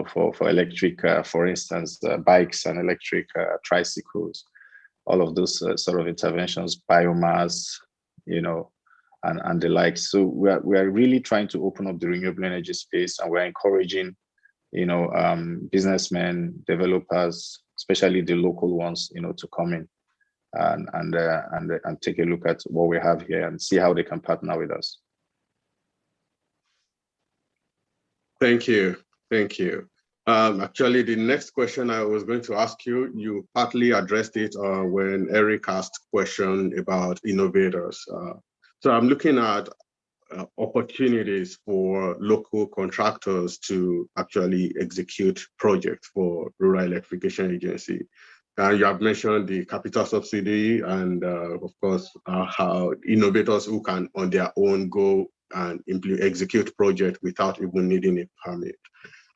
for electric, for instance, bikes and electric tricycles, all of those sort of interventions, biomass, and the like. So we are really trying to open up the renewable energy space, and we're encouraging, businessmen, developers, especially the local ones, to come in and take a look at what we have here and see how they can partner with us. Thank you. Actually, the next question I was going to ask you, you partly addressed it when Eric asked question about innovators. So I'm looking at opportunities for local contractors to actually execute projects for Rural Electrification Agency. You have mentioned the capital subsidy and of course, how innovators who can on their own go and execute projects without even needing a permit.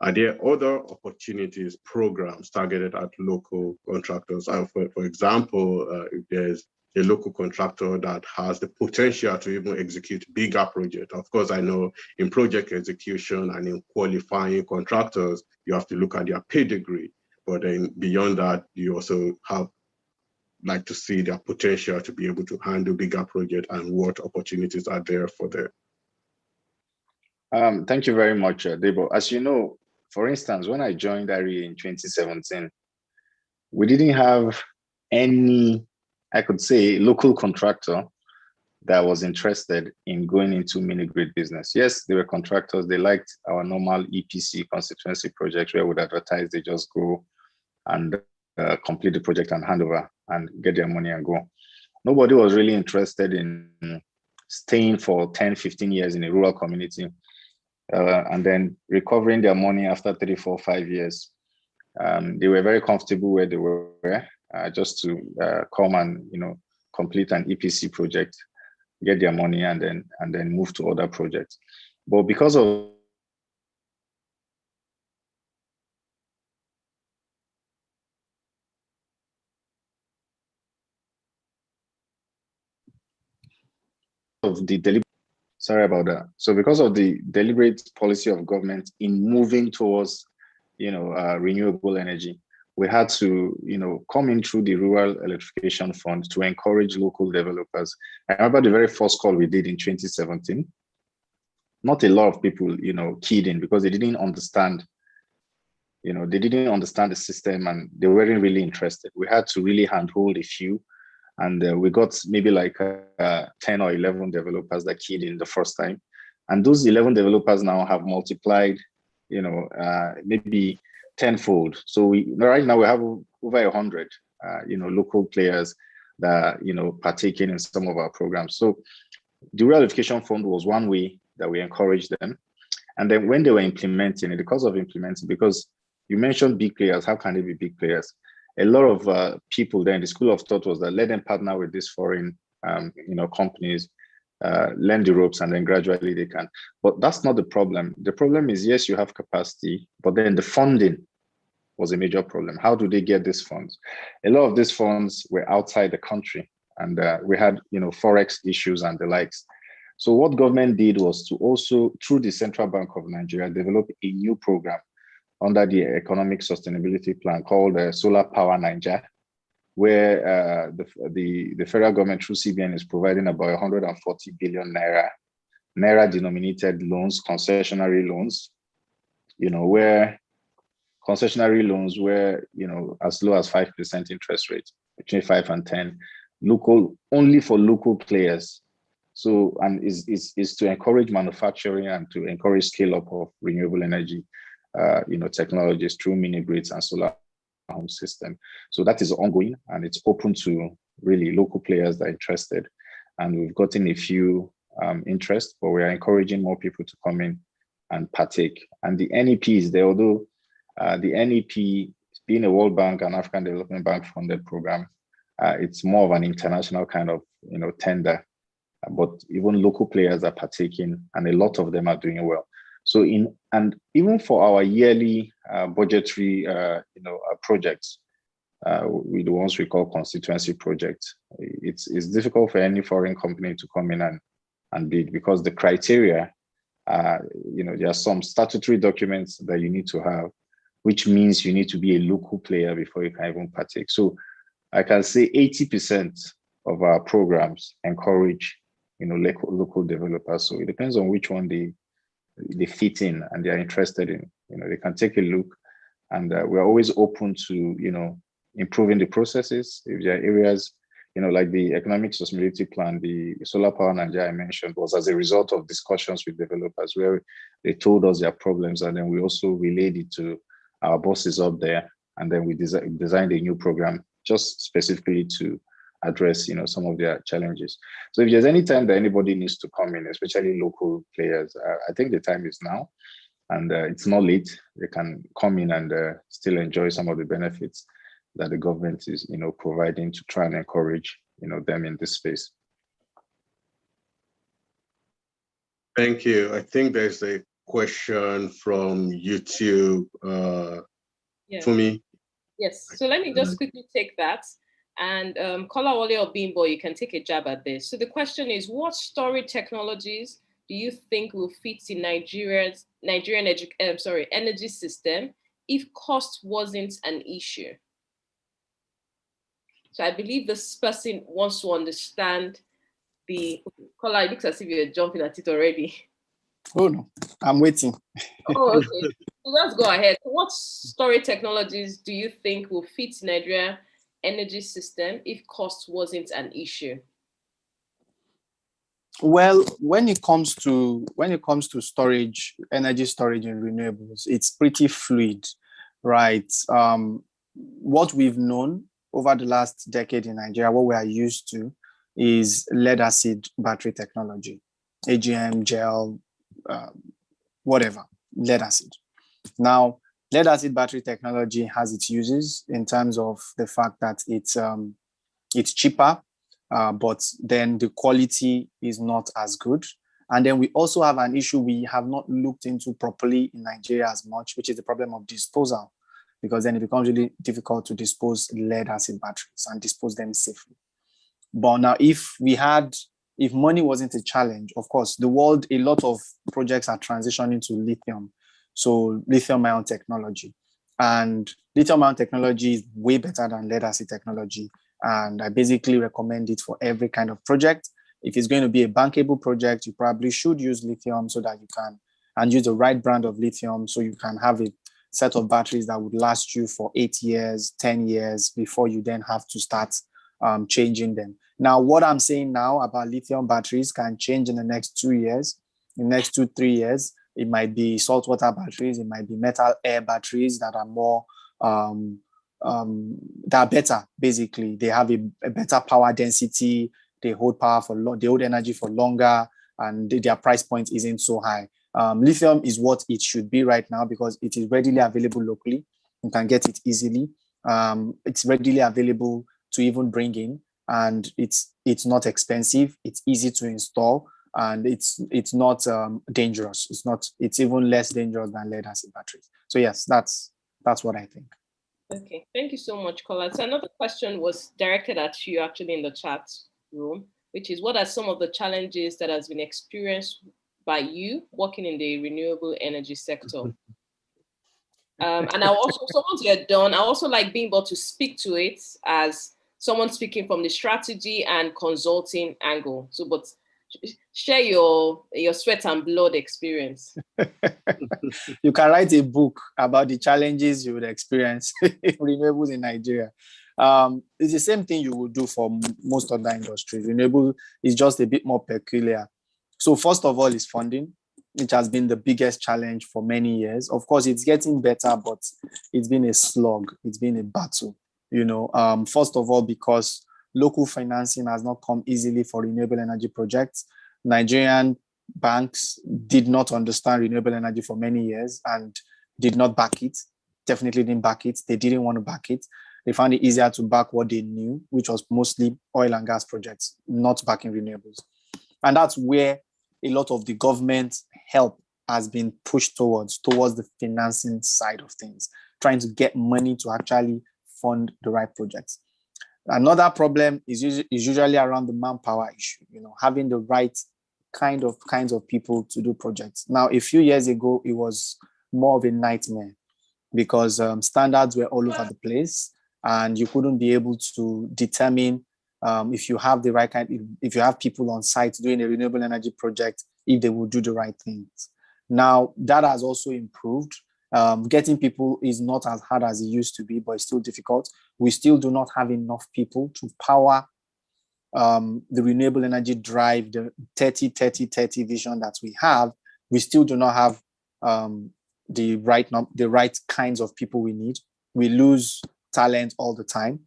Are there other opportunities, programs targeted at local contractors? For example, if there's a local contractor that has the potential to even execute bigger projects. Of course, I know in project execution and in qualifying contractors, you have to look at their pedigree. But then beyond that, you also like to see their potential to be able to handle bigger projects and what opportunities are there for them. Thank you very much, Debo. As you know, for instance, when I joined ARI in 2017, we didn't have any, I could say, local contractor that was interested in going into mini grid business. Yes, they were contractors. They liked our normal EPC constituency projects where we would advertise, they just go and complete the project and hand over and get their money and go. Nobody was really interested in staying for 10, 15 years in a rural community and then recovering their money after 3, 4, 5 years. They were very comfortable where they were, just to come and complete an EPC project, get their money, and then move to other projects. But because of the deliberate policy of government in moving towards renewable energy, we had to come in through the Rural Electrification Fund to encourage local developers. I remember the very first call we did in 2017. Not a lot of people keyed in because they didn't understand the system and they weren't really interested. We had to really handhold a few. And we got maybe like 10 or 11 developers that keyed in the first time. And those 11 developers now have multiplied, maybe tenfold. So right now we have over 100, local players that, partaking in some of our programs. So the Rural Electrification Fund was one way that we encouraged them. And then when they were implementing it, because you mentioned big players, how can they be big players? a lot of people there in the school of thought was that let them partner with these foreign companies, learn the ropes, and then gradually they can. But that's not the problem. The problem is, yes, you have capacity, but then the funding was a major problem. How do they get these funds? A lot of these funds were outside the country, and we had forex issues and the likes. So what government did was to also, through the Central Bank of Nigeria, develop a new program under the Economic Sustainability Plan called Solar Power Nigeria, where the federal government through CBN is providing about 140 billion naira denominated loans, concessionary loans, where concessionary loans were, as low as 5% interest rate, between 5 and 10, only for local players. So, and is to encourage manufacturing and to encourage scale up of renewable energy, technologies through mini grids and solar home system. So that is ongoing, and it's open to really local players that are interested. And we've gotten a few interest, but we are encouraging more people to come in and partake. And the NEP is there, although the NEP, being a World Bank and African Development Bank funded program, it's more of an international kind of tender. But even local players are partaking, and a lot of them are doing well. So even for our yearly budgetary projects, with the ones we call constituency projects, it's difficult for any foreign company to come in and bid, because the criteria, there are some statutory documents that you need to have, which means you need to be a local player before you can even partake. So I can say 80% of our programs encourage local developers. So it depends on which one they fit in and they are interested in. They can take a look, and we're always open to improving the processes. If there are areas, like the Economic Sustainability Plan, the Solar Power Nigeria I mentioned was as a result of discussions with developers where they told us their problems, and then we also relayed it to our bosses up there, and then we designed a new program just specifically to address some of their challenges. So if there's any time that anybody needs to come in, especially local players, I think the time is now, and it's not late. They can come in and still enjoy some of the benefits that the government is providing to try and encourage them in this space. Thank you. I think there's a question from YouTube for me. Yes, so let me just quickly take that. And Kolawole or Bimbo, you can take a jab at this. So the question is, what storage technologies do you think will fit in Nigerian energy system if cost wasn't an issue? So I believe this person wants to understand the Kola. It looks as if you're jumping at it already. Oh no, I'm waiting. Oh, okay. So let's go ahead. So what storage technologies do you think will fit Nigeria energy system if cost wasn't an issue? Well, when it comes to storage, energy storage and renewables, it's pretty fluid, right? What we've known over the last decade in Nigeria, what we are used to is lead acid battery technology, AGM, G.E.O, whatever, lead acid. Now, lead acid battery technology has its uses in terms of the fact that it's cheaper, but then the quality is not as good. And then we also have an issue we have not looked into properly in Nigeria as much, which is the problem of disposal, because then it becomes really difficult to dispose lead acid batteries and dispose them safely. But now, if money wasn't a challenge, of course, the world, a lot of projects are transitioning to lithium. So lithium-ion technology. And lithium-ion technology is way better than lead acid technology. And I basically recommend it for every kind of project. If it's going to be a bankable project, you probably should use lithium so that you can, and use the right brand of lithium so you can have a set of batteries that would last you for 8 years, 10 years before you then have to start changing them. Now, what I'm saying now about lithium batteries can change in the next 2 years, in the next 2-3 years. It might be saltwater batteries, it might be metal air batteries that are more, that are better, basically. They have a better power density, they hold power they hold energy for longer, and their price point isn't so high. Lithium is what it should be right now because it is readily available locally. You can get it easily. It's readily available to even bring in, and it's not expensive. It's easy to install, and it's not dangerous. It's even less dangerous than lead acid batteries. So yes, that's what I think. Okay, thank you so much, Kola. So another question was directed at you actually in the chat room, which is, what are some of the challenges that has been experienced by you working in the renewable energy sector? And I also, so once you're done, I also like being able to speak to it as someone speaking from the strategy and consulting angle. So, but share your sweat and blood experience. You can write a book about the challenges you would experience in renewables in Nigeria. It's the same thing you would do for most other industries. Renewable is just a bit more peculiar. So first of all is funding, which has been the biggest challenge for many years. Of course, it's getting better, but it's been a slog. It's been a battle, first of all, because local financing has not come easily for renewable energy projects. Nigerian banks did not understand renewable energy for many years and did not back it, definitely didn't back it. They didn't want to back it. They found it easier to back what they knew, which was mostly oil and gas projects, not backing renewables. And that's where a lot of the government help has been pushed towards the financing side of things, trying to get money to actually fund the right projects. Another problem is usually around the manpower issue, having the right kinds of people to do projects. Now, a few years ago, it was more of a nightmare because standards were all over the place and you couldn't be able to determine if you have the right kind, if you have people on site doing a renewable energy project, if they will do the right things. Now, that has also improved. Getting people is not as hard as it used to be, but it's still difficult. We still do not have enough people to power the renewable energy drive, the 30-30-30 vision that we have. We still do not have the right kinds of people we need. We lose talent all the time.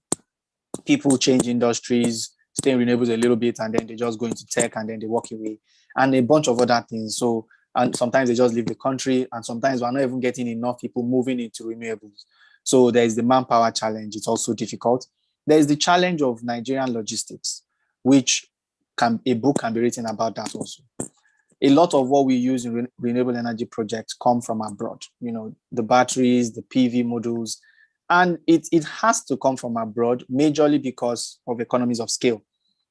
People change industries, stay in renewables a little bit, and then they just go into tech and then they walk away, and a bunch of other things. So, and sometimes they just leave the country, and sometimes we're not even getting enough people moving into renewables. So there's the manpower challenge. It's also difficult. There's the challenge of Nigerian logistics, which a book can be written about that also. A lot of what we use in renewable energy projects come from abroad, the batteries, the PV modules, and it has to come from abroad, majorly because of economies of scale.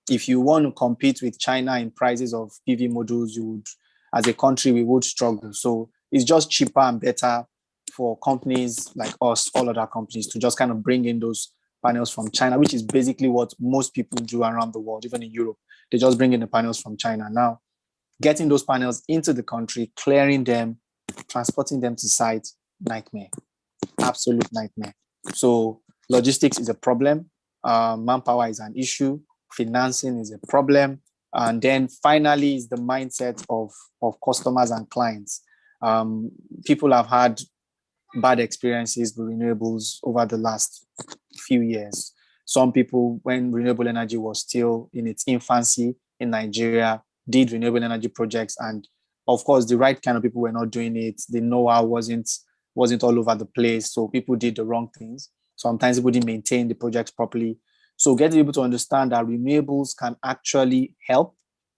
If you want to compete with China in prices of PV modules, you would, as a country, we would struggle. So it's just cheaper and better for companies like us, all other companies, to just kind of bring in those panels from China, which is basically what most people do around the world, even in Europe. They just bring in the panels from China. Now, getting those panels into the country, clearing them, transporting them to site, nightmare, absolute nightmare. So logistics is a problem. Manpower is an issue. Financing is a problem. And then finally is the mindset of customers and clients. People have had bad experiences with renewables over the last few years. Some people, when renewable energy was still in its infancy in Nigeria, did renewable energy projects. And of course, the right kind of people were not doing it. The know-how wasn't all over the place. So people did the wrong things. Sometimes people didn't maintain the projects properly. So getting people to understand that renewables can actually help,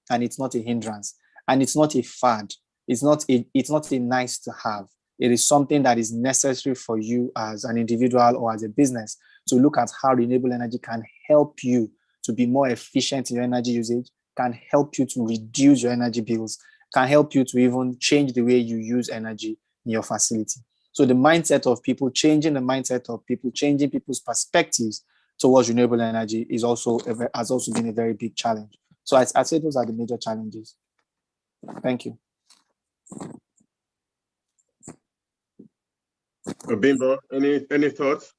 and it's not a hindrance, and it's not a fad. It's not a nice to have. It is something that is necessary for you as an individual or as a business to look at how renewable energy can help you to be more efficient in your energy usage, can help you to reduce your energy bills, can help you to even change the way you use energy in your facility. So the mindset of people, changing the mindset of people, changing people's perspectives towards renewable energy has also been a very big challenge. So I'd say those are the major challenges. Thank you. Bimbo, any thoughts?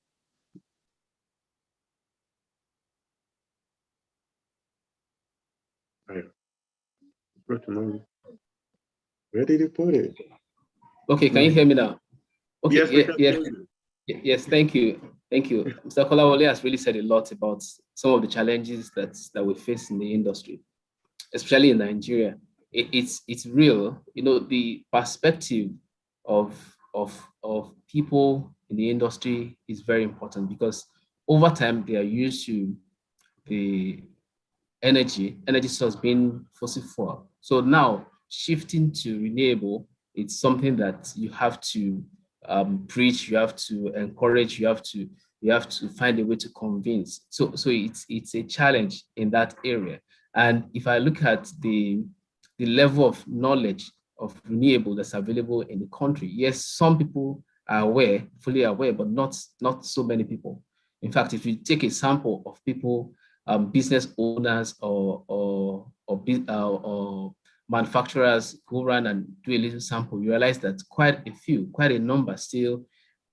Where did you put it? Okay, can you hear me now? Okay, yes, we can hear you. Yes, thank you. Thank you. Mr. Kolawole has really said a lot about some of the challenges that we face in the industry, especially in Nigeria. It's real. The perspective of people, in the industry is very important, because over time they are used to the energy source being fossil fuel. So now shifting to renewable, it's something that you have to preach, you have to encourage, you have to find a way to convince. So it's a challenge in that area. And if I look at the level of knowledge of renewable that's available in the country, yes, some people are aware, fully aware, but not so many people. In fact, if you take a sample of people, business owners or manufacturers go around and do a little sample, you realize that quite a number still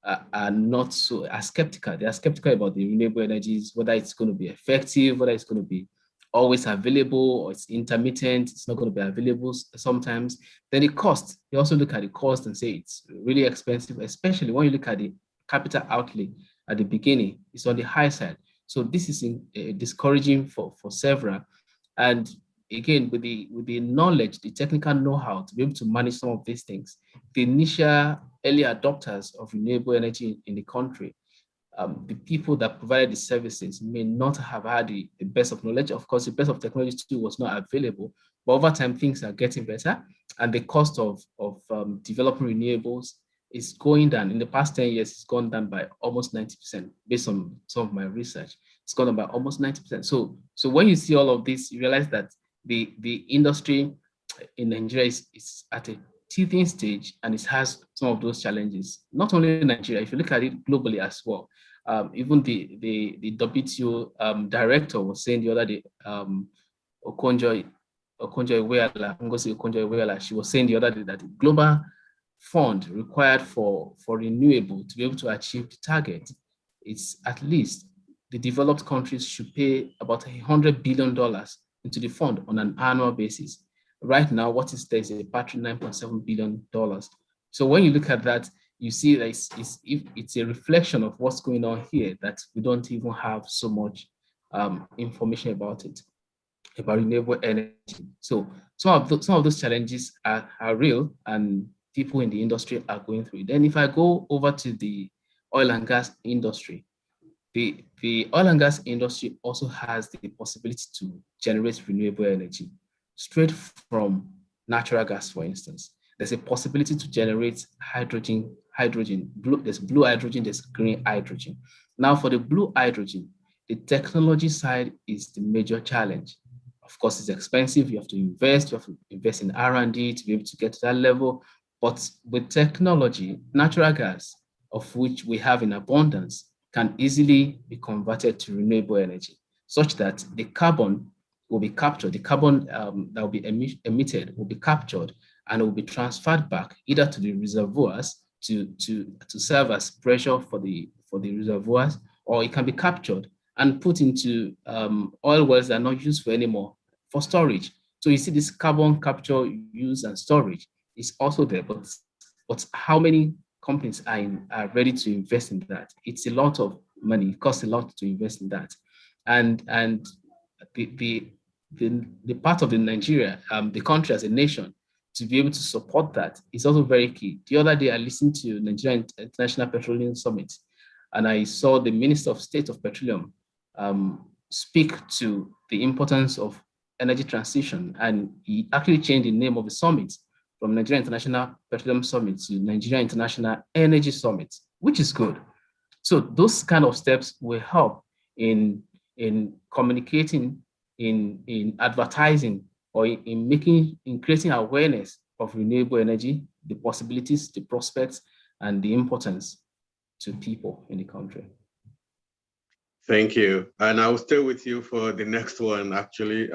are not so, are skeptical. They are skeptical about the renewable energies, whether it's going to be effective, whether it's going to be always available, or it's intermittent, it's not going to be available sometimes. Then the cost, they also look at the cost and say it's really expensive, especially when you look at the capital outlay at the beginning, it's on the high side. So this is discouraging for several. And again, with the knowledge, the technical know-how to be able to manage some of these things, the initial early adopters of renewable energy in the country, the people that provided the services may not have had the best of knowledge. Of course, the best of technology too was not available, but over time things are getting better, and the cost of developing renewables is going down. In the past 10 years, it's gone down by almost 90%, based on some of my research. It's gone down by almost 90%. So when you see all of this, you realize that the industry in Nigeria is at a teething stage, and it has some of those challenges. Not only in Nigeria, if you look at it globally as well. Even the WTO director was saying the other day, Okonjo-Iweala, she was saying the other day that the global fund required for renewable to be able to achieve the target, it's at least the developed countries should pay about $100 billion into the fund on an annual basis. Right now, what is there is a patron $9.7 billion. So when you look at that, you see that it's a reflection of what's going on here, that we don't even have so much information about it, about renewable energy. So some of those challenges are real, and people in the industry are going through it. Then if I go over to the oil and gas industry, the oil and gas industry also has the possibility to generate renewable energy straight from natural gas, for instance. There's a possibility to generate hydrogen, there's blue hydrogen, there's green hydrogen. Now for the blue hydrogen, the technology side is the major challenge. Of course, it's expensive, you have to invest in R&D to be able to get to that level. But with technology, natural gas, of which we have in abundance, can easily be converted to renewable energy, such that the carbon will be captured, the carbon that will be emitted will be captured, and it will be transferred back either to the reservoirs to serve as pressure for the reservoirs, or it can be captured and put into oil wells that are not used for anymore for storage. So you see this carbon capture, use, and storage is also there, but how many companies are ready to invest in that? It's a lot of money. It costs a lot to invest in that, and the part of the Nigeria, the country as a nation, to be able to support that is also very key. The other day, I listened to Nigeria International Petroleum Summit, and I saw the Minister of State of Petroleum speak to the importance of energy transition, and he actually changed the name of the summit from Nigeria International Petroleum Summit to Nigeria International Energy Summit, which is good. So those kind of steps will help in communicating, in advertising, or in creating awareness of renewable energy, the possibilities, the prospects, and the importance to people in the country. Thank you. And I'll stay with you for the next one, actually.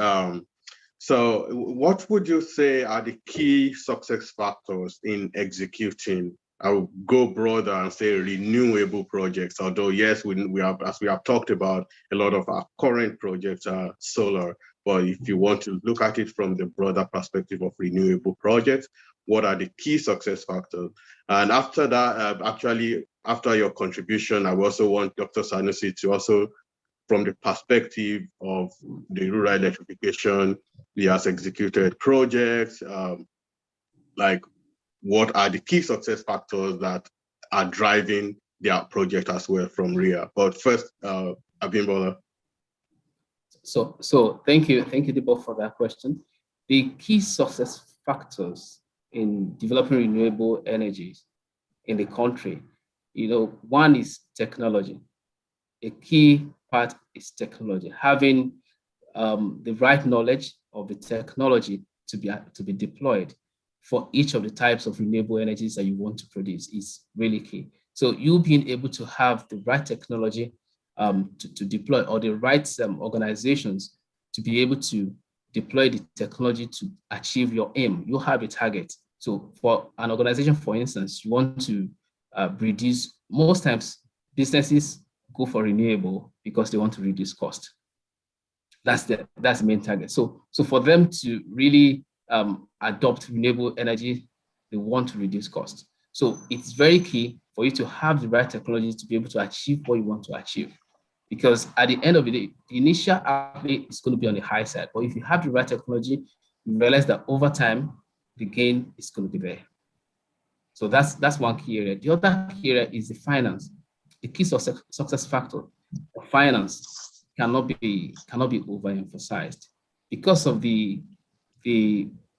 So what would you say are the key success factors in executing? I'll go broader and say renewable projects, although yes, we have, as we have talked about, a lot of our current projects are solar. But if you want to look at it from the broader perspective of renewable projects, what are the key success factors? And after that, actually, after your contribution, I also want Dr. Sanusi to also, from the perspective of the rural electrification, he has executed projects, like what are the key success factors that are driving their project as well from RIA. But first, Abimbola. So thank you, Debo, for that question. The key success factors in developing renewable energies in the country, one is technology. A key part is technology, having the right knowledge of the technology to be deployed for each of the types of renewable energies that you want to produce is really key. So you being able to have the right technology to deploy, or the right organizations to be able to deploy the technology to achieve your aim. You have a target. So for an organization, for instance, you want to reduce, most times businesses go for renewable because they want to reduce cost. That's the main target. So for them to really adopt renewable energy, they want to reduce cost. So it's very key for you to have the right technology to be able to achieve what you want to achieve. Because at the end of the day, the initial outlay is going to be on the high side. But if you have the right technology, you realize that over time, the gain is going to be there. So that's one key area. The other key area is the finance. The key success factor of finance cannot be overemphasized because of the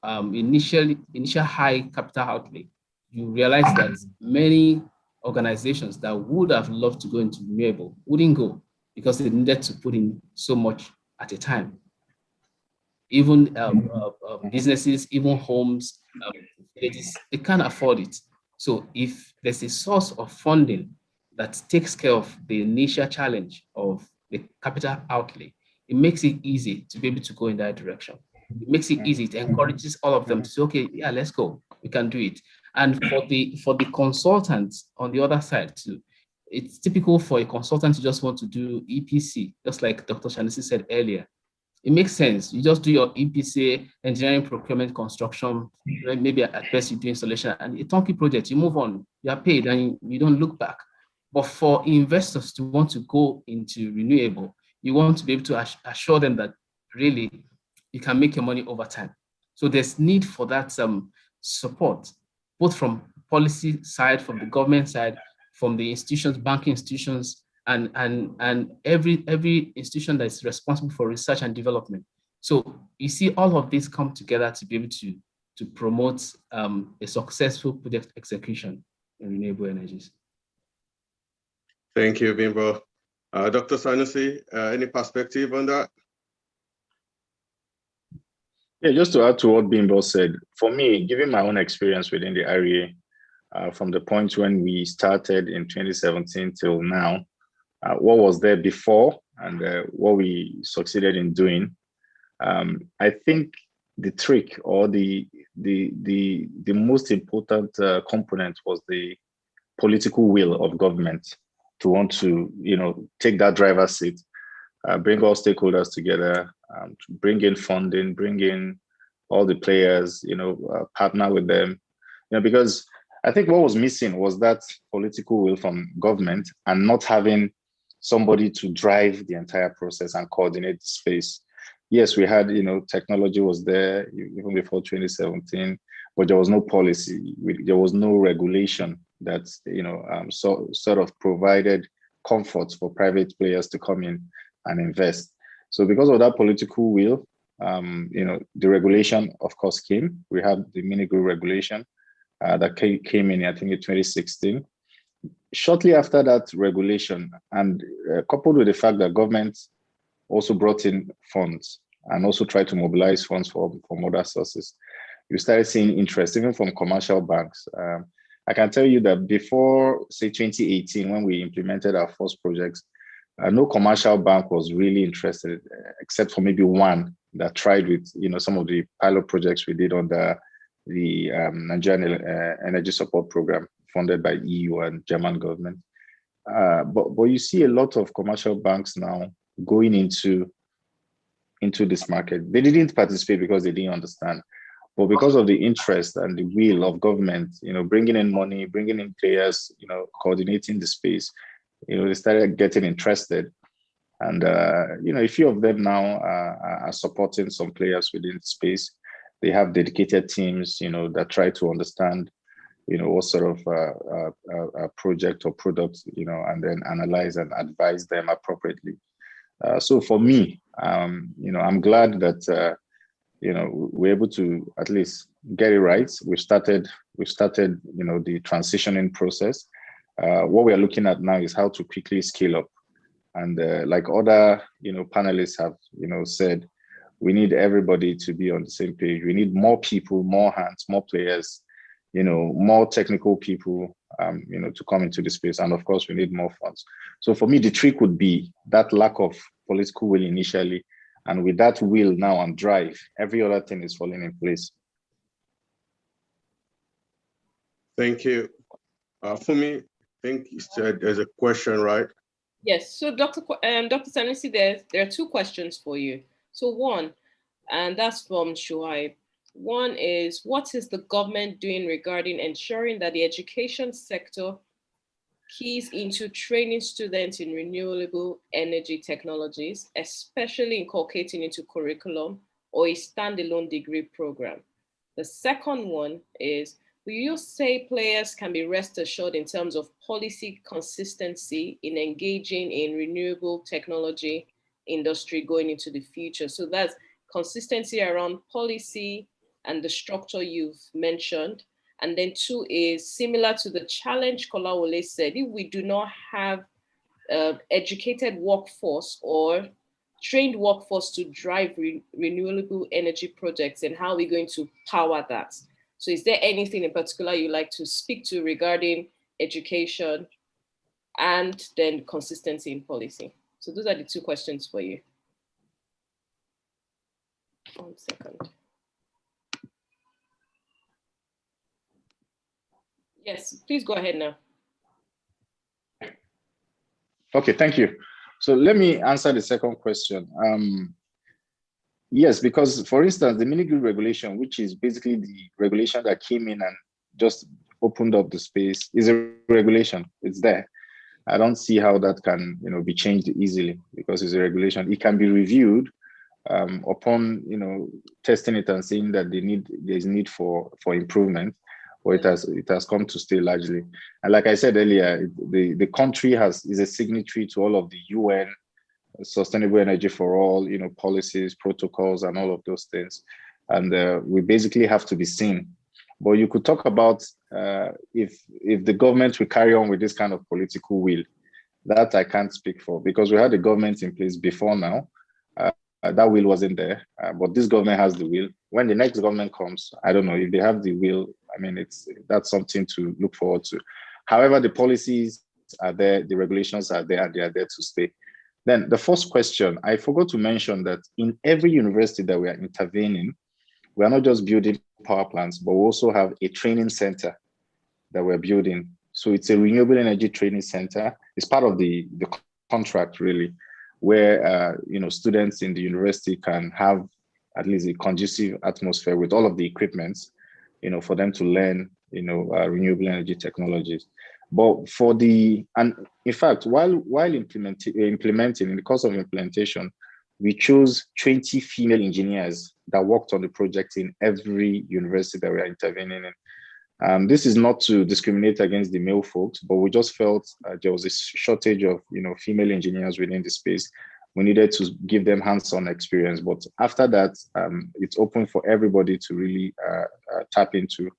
initial high capital outlay. You realize that many organizations that would have loved to go into renewable wouldn't go because they needed to put in so much at a time. Even businesses, even homes, they can't afford it. So if there's a source of funding that takes care of the initial challenge of the capital outlay, it makes it easy to be able to go in that direction. It makes it easy. It encourages all of them to say, okay, yeah, let's go. We can do it. And for the consultants on the other side too, it's typical for a consultant to just want to do EPC, just like Dr. Shanisi said earlier. It makes sense. You just do your EPC, engineering, procurement, construction, maybe at best you do installation, and a turnkey project, you move on, you are paid and you don't look back. But for investors to want to go into renewable, you want to be able to assure them that really you can make your money over time. So there's need for that support, both from policy side, from the government side, from the institutions, banking institutions, and every institution that is responsible for research and development. So you see all of these come together to be able to promote a successful project execution in renewable energies. Thank you, Bimbo. Dr. Sanusi, any perspective on that? Yeah, just to add to what Bimbo said, for me, given my own experience within the REA, from the point when we started in 2017 till now, what was there before and what we succeeded in doing, I think the trick or the most important component was the political will of government to want to, take that driver's seat, bring all stakeholders together, to bring in funding, bring in all the players, partner with them, because I think what was missing was that political will from government and not having somebody to drive the entire process and coordinate the space. Yes, we had, technology was there even before 2017, but there was no policy. There was no regulation that, sort of provided comfort for private players to come in and invest. So because of that political will, the regulation, of course, came. We have the mini-grid regulation that came in, I think, in 2016. Shortly after that regulation, and coupled with the fact that government also brought in funds and also tried to mobilize funds from other sources, you started seeing interest even from commercial banks. I can tell you that before, say, 2018, when we implemented our first projects, no commercial bank was really interested, except for maybe one that tried with, some of the pilot projects we did under the Nigerian Energy Support Program funded by EU and German government. But you see a lot of commercial banks now going into this market. They didn't participate because they didn't understand, but because of the interest and the will of government, bringing in money, bringing in players, coordinating the space, they started getting interested. And, a few of them now are supporting some players within the space. They have dedicated teams, that try to understand, what sort of project or product, and then analyze and advise them appropriately. So for me, I'm glad that we're able to at least get it right. We've started, the transitioning process. What we are looking at now is how to quickly scale up. And like other, panelists have, said, we need everybody to be on the same page. We need more people, more hands, more players, more technical people, to come into the space. And of course, we need more funds. So for me, the trick would be that lack of political will initially. And with that will now and drive, every other thing is falling in place. Thank you. For me, I think you said there's a question, right? Yes. So Dr. Sanusi, there are two questions for you. So one, and that's from Shuaib. One is, what is the government doing regarding ensuring that the education sector keys into training students in renewable energy technologies, especially inculcating into curriculum or a standalone degree program? The second one is, will you say players can be rest assured in terms of policy consistency in engaging in renewable technology industry going into the future? So that's consistency around policy and the structure you've mentioned. And then two is similar to the challenge Kolawole said, if we do not have educated workforce or trained workforce to drive renewable energy projects, and how are we going to power that? So is there anything in particular you'd like to speak to regarding education and then consistency in policy? So those are the two questions for you. 1 second. Yes, please go ahead now. Okay, thank you. So let me answer the second question. Yes, because for instance, the mini-grid regulation, which is basically the regulation that came in and just opened up the space, is a regulation. It's there. I don't see how that can, be changed easily, because it's a regulation. It can be reviewed upon, testing it and seeing that there's need for improvement, or it has come to stay largely. And like I said earlier, the country is a signatory to all of the UN Sustainable Energy for All, policies, protocols, and all of those things. And we basically have to be seen. But you could talk about if the government will carry on with this kind of political will. That I can't speak for, because we had a government in place before now. That will wasn't there, but this government has the will. When the next government comes, I don't know if they have the will. I mean, that's something to look forward to. However, the policies are there, the regulations are there, and they are there to stay. Then the first question, I forgot to mention that in every university that we are intervening, we are not just building power plants, but we also have a training center that we're building. So it's a renewable energy training center. It's part of the contract, really, where students in the university can have at least a conducive atmosphere with all of the equipment, for them to learn, renewable energy technologies. But and in fact, while implementing in the course of implementation, we chose 20 female engineers that worked on the project in every university that we are intervening in. This is not to discriminate against the male folks, but we just felt there was a shortage of female engineers within the space. We needed to give them hands-on experience. But after that, it's open for everybody to really tap into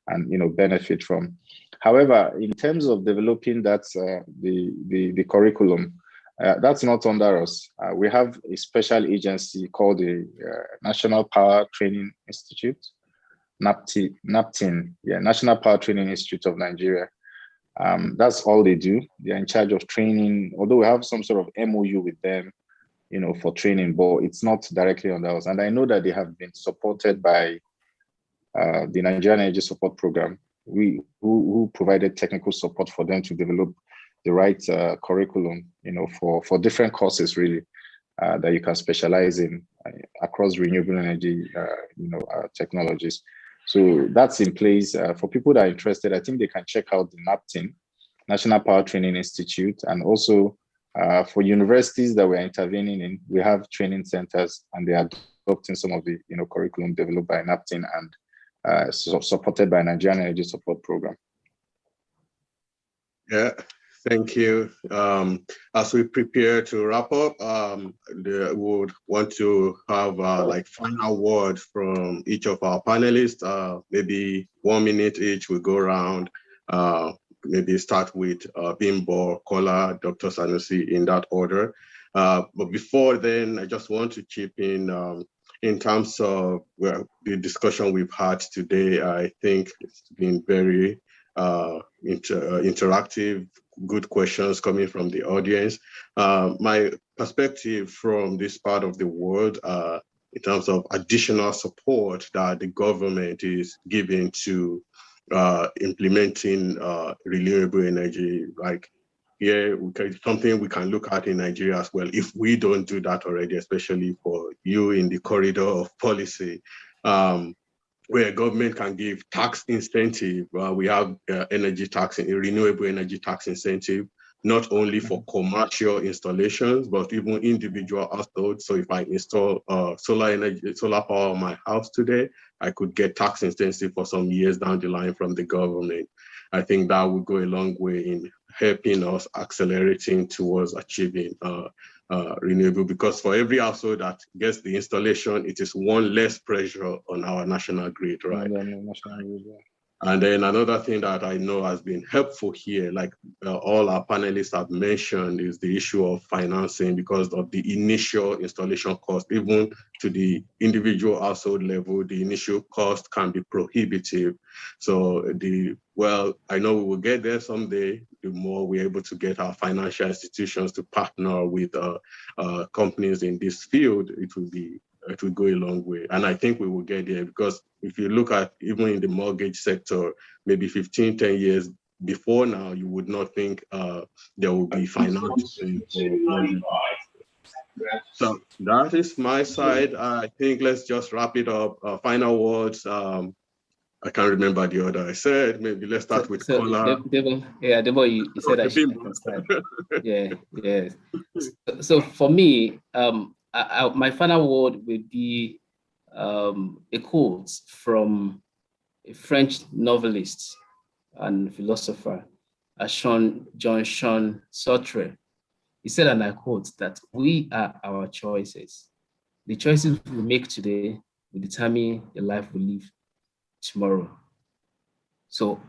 and benefit from. However, in terms of developing that the curriculum, that's not under us. We have a special agency called the National Power Training Institute. NAPTIN, National Power Training Institute of Nigeria. That's all they do. They're in charge of training, although we have some sort of MOU with them, for training, but it's not directly on us. And I know that they have been supported by the Nigerian Energy Support Program, who provided technical support for them to develop the right curriculum, for different courses, really, that you can specialize in across renewable energy, technologies. So that's in place. For people that are interested, I think they can check out the NAPTIN, National Power Training Institute. And also for universities that we're intervening in, we have training centers, and they are adopting some of the curriculum developed by NAPTIN and supported by Nigerian Energy Support Program. Yeah, thank you. As we prepare to wrap up, we would want to have like final word from each of our panelists. Maybe 1 minute each. We go around. Maybe start with Bimbo, Kola, Dr. Sanusi in that order. But before then, I just want to chip in terms of the discussion we've had today. I think it's been very interactive, good questions coming from the audience. My perspective from this part of the world in terms of additional support that the government is giving to implementing renewable energy, like something we can look at in Nigeria as well. If we don't do that already, especially for you in the corridor of policy, where government can give tax incentive. We have energy tax, renewable energy tax incentive, not only for commercial installations, but even individual households. So if I install solar power on my house today, I could get tax incentive for some years down the line from the government. I think that would go a long way in helping us accelerating towards achieving renewable, because for every household that gets the installation, it is one less pressure on our national grid, right? And then another thing that I know has been helpful here, like all our panelists have mentioned, is the issue of financing, because of the initial installation cost. Even to the individual household level, the initial cost can be prohibitive. So I know we will get there someday. The more we're able to get our financial institutions to partner with companies in this field, it will go a long way. And I think we will get there, because if you look at even in the mortgage sector, maybe 10 years before now, you would not think there will be financing for mortgage. So that is my side. I think let's just wrap it up. Final words. I can't remember the order I said. Maybe let's start with Kola. Debo, you said I can start. Yeah. So for me, my final word would be a quote from a French novelist and philosopher, Jean Sartre. He said, and I quote, that we are our choices. The choices we make today will determine the life we live tomorrow. So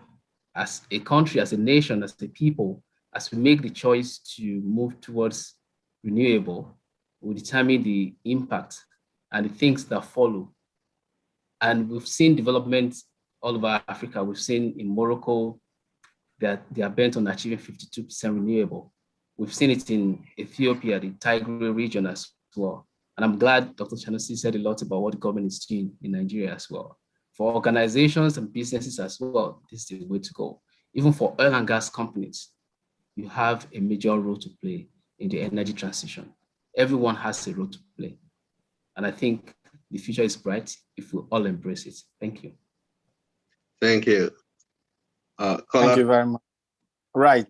as a country, as a nation, as a people, as we make the choice to move towards renewable, will determine the impact and the things that follow. And we've seen development all over Africa. We've seen in Morocco that they are bent on achieving 52% renewable. We've seen it in Ethiopia, the Tigray region as well. And I'm glad Dr. Sanusi said a lot about what the government is doing in Nigeria as well. For organizations and businesses as well, this is the way to go. Even for oil and gas companies, you have a major role to play in the energy transition. Everyone has a role to play. And I think the future is bright if we all embrace it. Thank you. Thank you. Thank you very much. Right.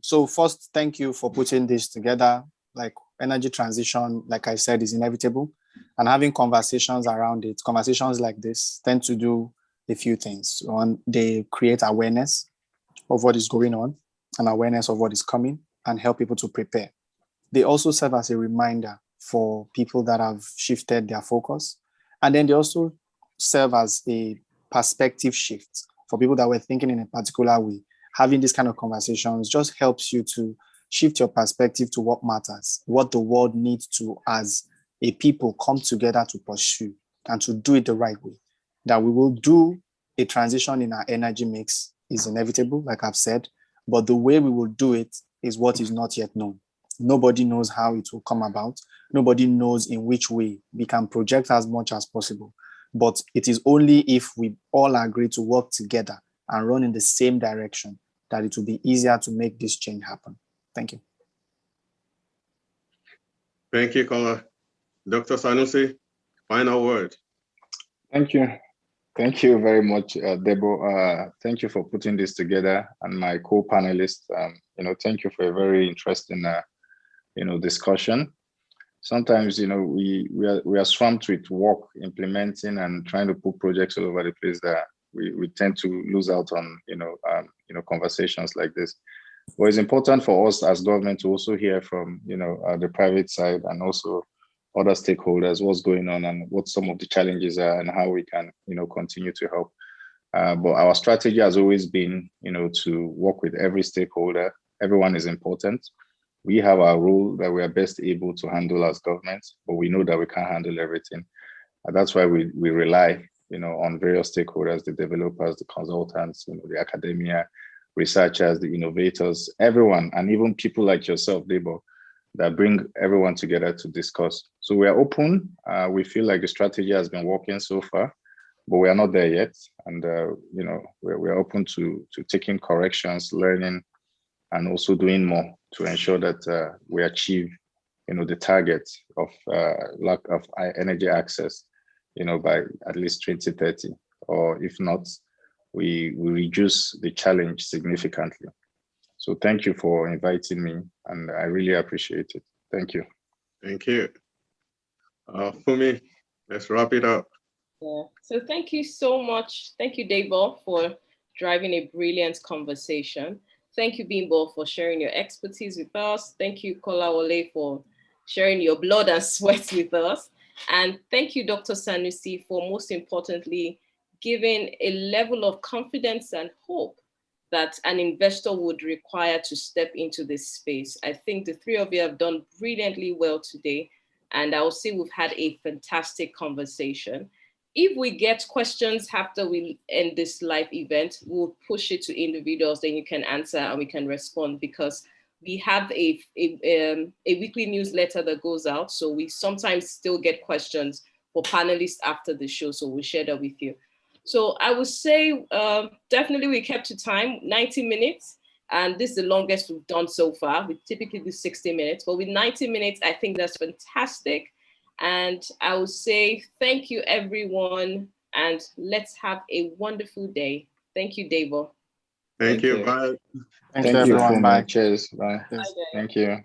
So first, thank you for putting this together. Like energy transition, like I said, is inevitable. And having conversations around it, conversations like this tend to do a few things. One, they create awareness of what is going on and awareness of what is coming and help people to prepare. They also serve as a reminder for people that have shifted their focus. And then they also serve as a perspective shift for people that were thinking in a particular way. Having this kind of conversations just helps you to shift your perspective to what matters, what the world needs to, as a people, come together to pursue and to do it the right way. That we will do a transition in our energy mix is inevitable, like I've said, but the way we will do it is what is not yet known. Nobody knows how it will come about. Nobody knows in which way. We can project as much as possible, but it is only if we all agree to work together and run in the same direction that it will be easier to make this change happen. Thank you. Thank you, Kola. Dr. Sanusi, final word. Thank you. Thank you very much, Debo. Thank you for putting this together, and my co-panelists. Thank you for a very interesting, discussion. sometimes, we are swamped with work, implementing and trying to put projects all over the place that we tend to lose out on, conversations like this. But it's important for us as government to also hear from, the private side and also other stakeholders, what's going on and what some of the challenges are and how we can, continue to help. But our strategy has always been, to work with every stakeholder. Everyone is important. We have our role that we are best able to handle as government, but we know that we can't handle everything. And that's why we rely, on various stakeholders, the developers, the consultants, the academia, researchers, the innovators, everyone, and even people like yourself, Debo, that bring everyone together to discuss. So we are open. We feel like the strategy has been working so far, but we are not there yet. And, we're open to taking corrections, learning, and also doing more to ensure that we achieve, the target of lack of energy access, by at least 2030, or if not, we reduce the challenge significantly. So thank you for inviting me, and I really appreciate it. Thank you. Thank you. Fumi, let's wrap it up. Yeah. So thank you so much. Thank you, Debo, for driving a brilliant conversation. Thank you, Bimbo, for sharing your expertise with us. Thank you, Kolawole, for sharing your blood and sweat with us. And thank you, Dr. Sanusi, for most importantly, giving a level of confidence and hope that an investor would require to step into this space. I think the three of you have done brilliantly well today, and I will say we've had a fantastic conversation. If we get questions after we end this live event, we'll push it to individuals, then you can answer and we can respond, because we have a weekly newsletter that goes out. So we sometimes still get questions for panelists after the show. So we'll share that with you. So I would say definitely we kept to time, 90 minutes. And this is the longest we've done so far. We typically do 60 minutes, but with 90 minutes, I think that's fantastic. And I will say thank you, everyone, and let's have a wonderful day. Thank you, Davo. Thank you. Bye. Thank you, everyone. Bye. Cheers. Bye. Bye. Thank you.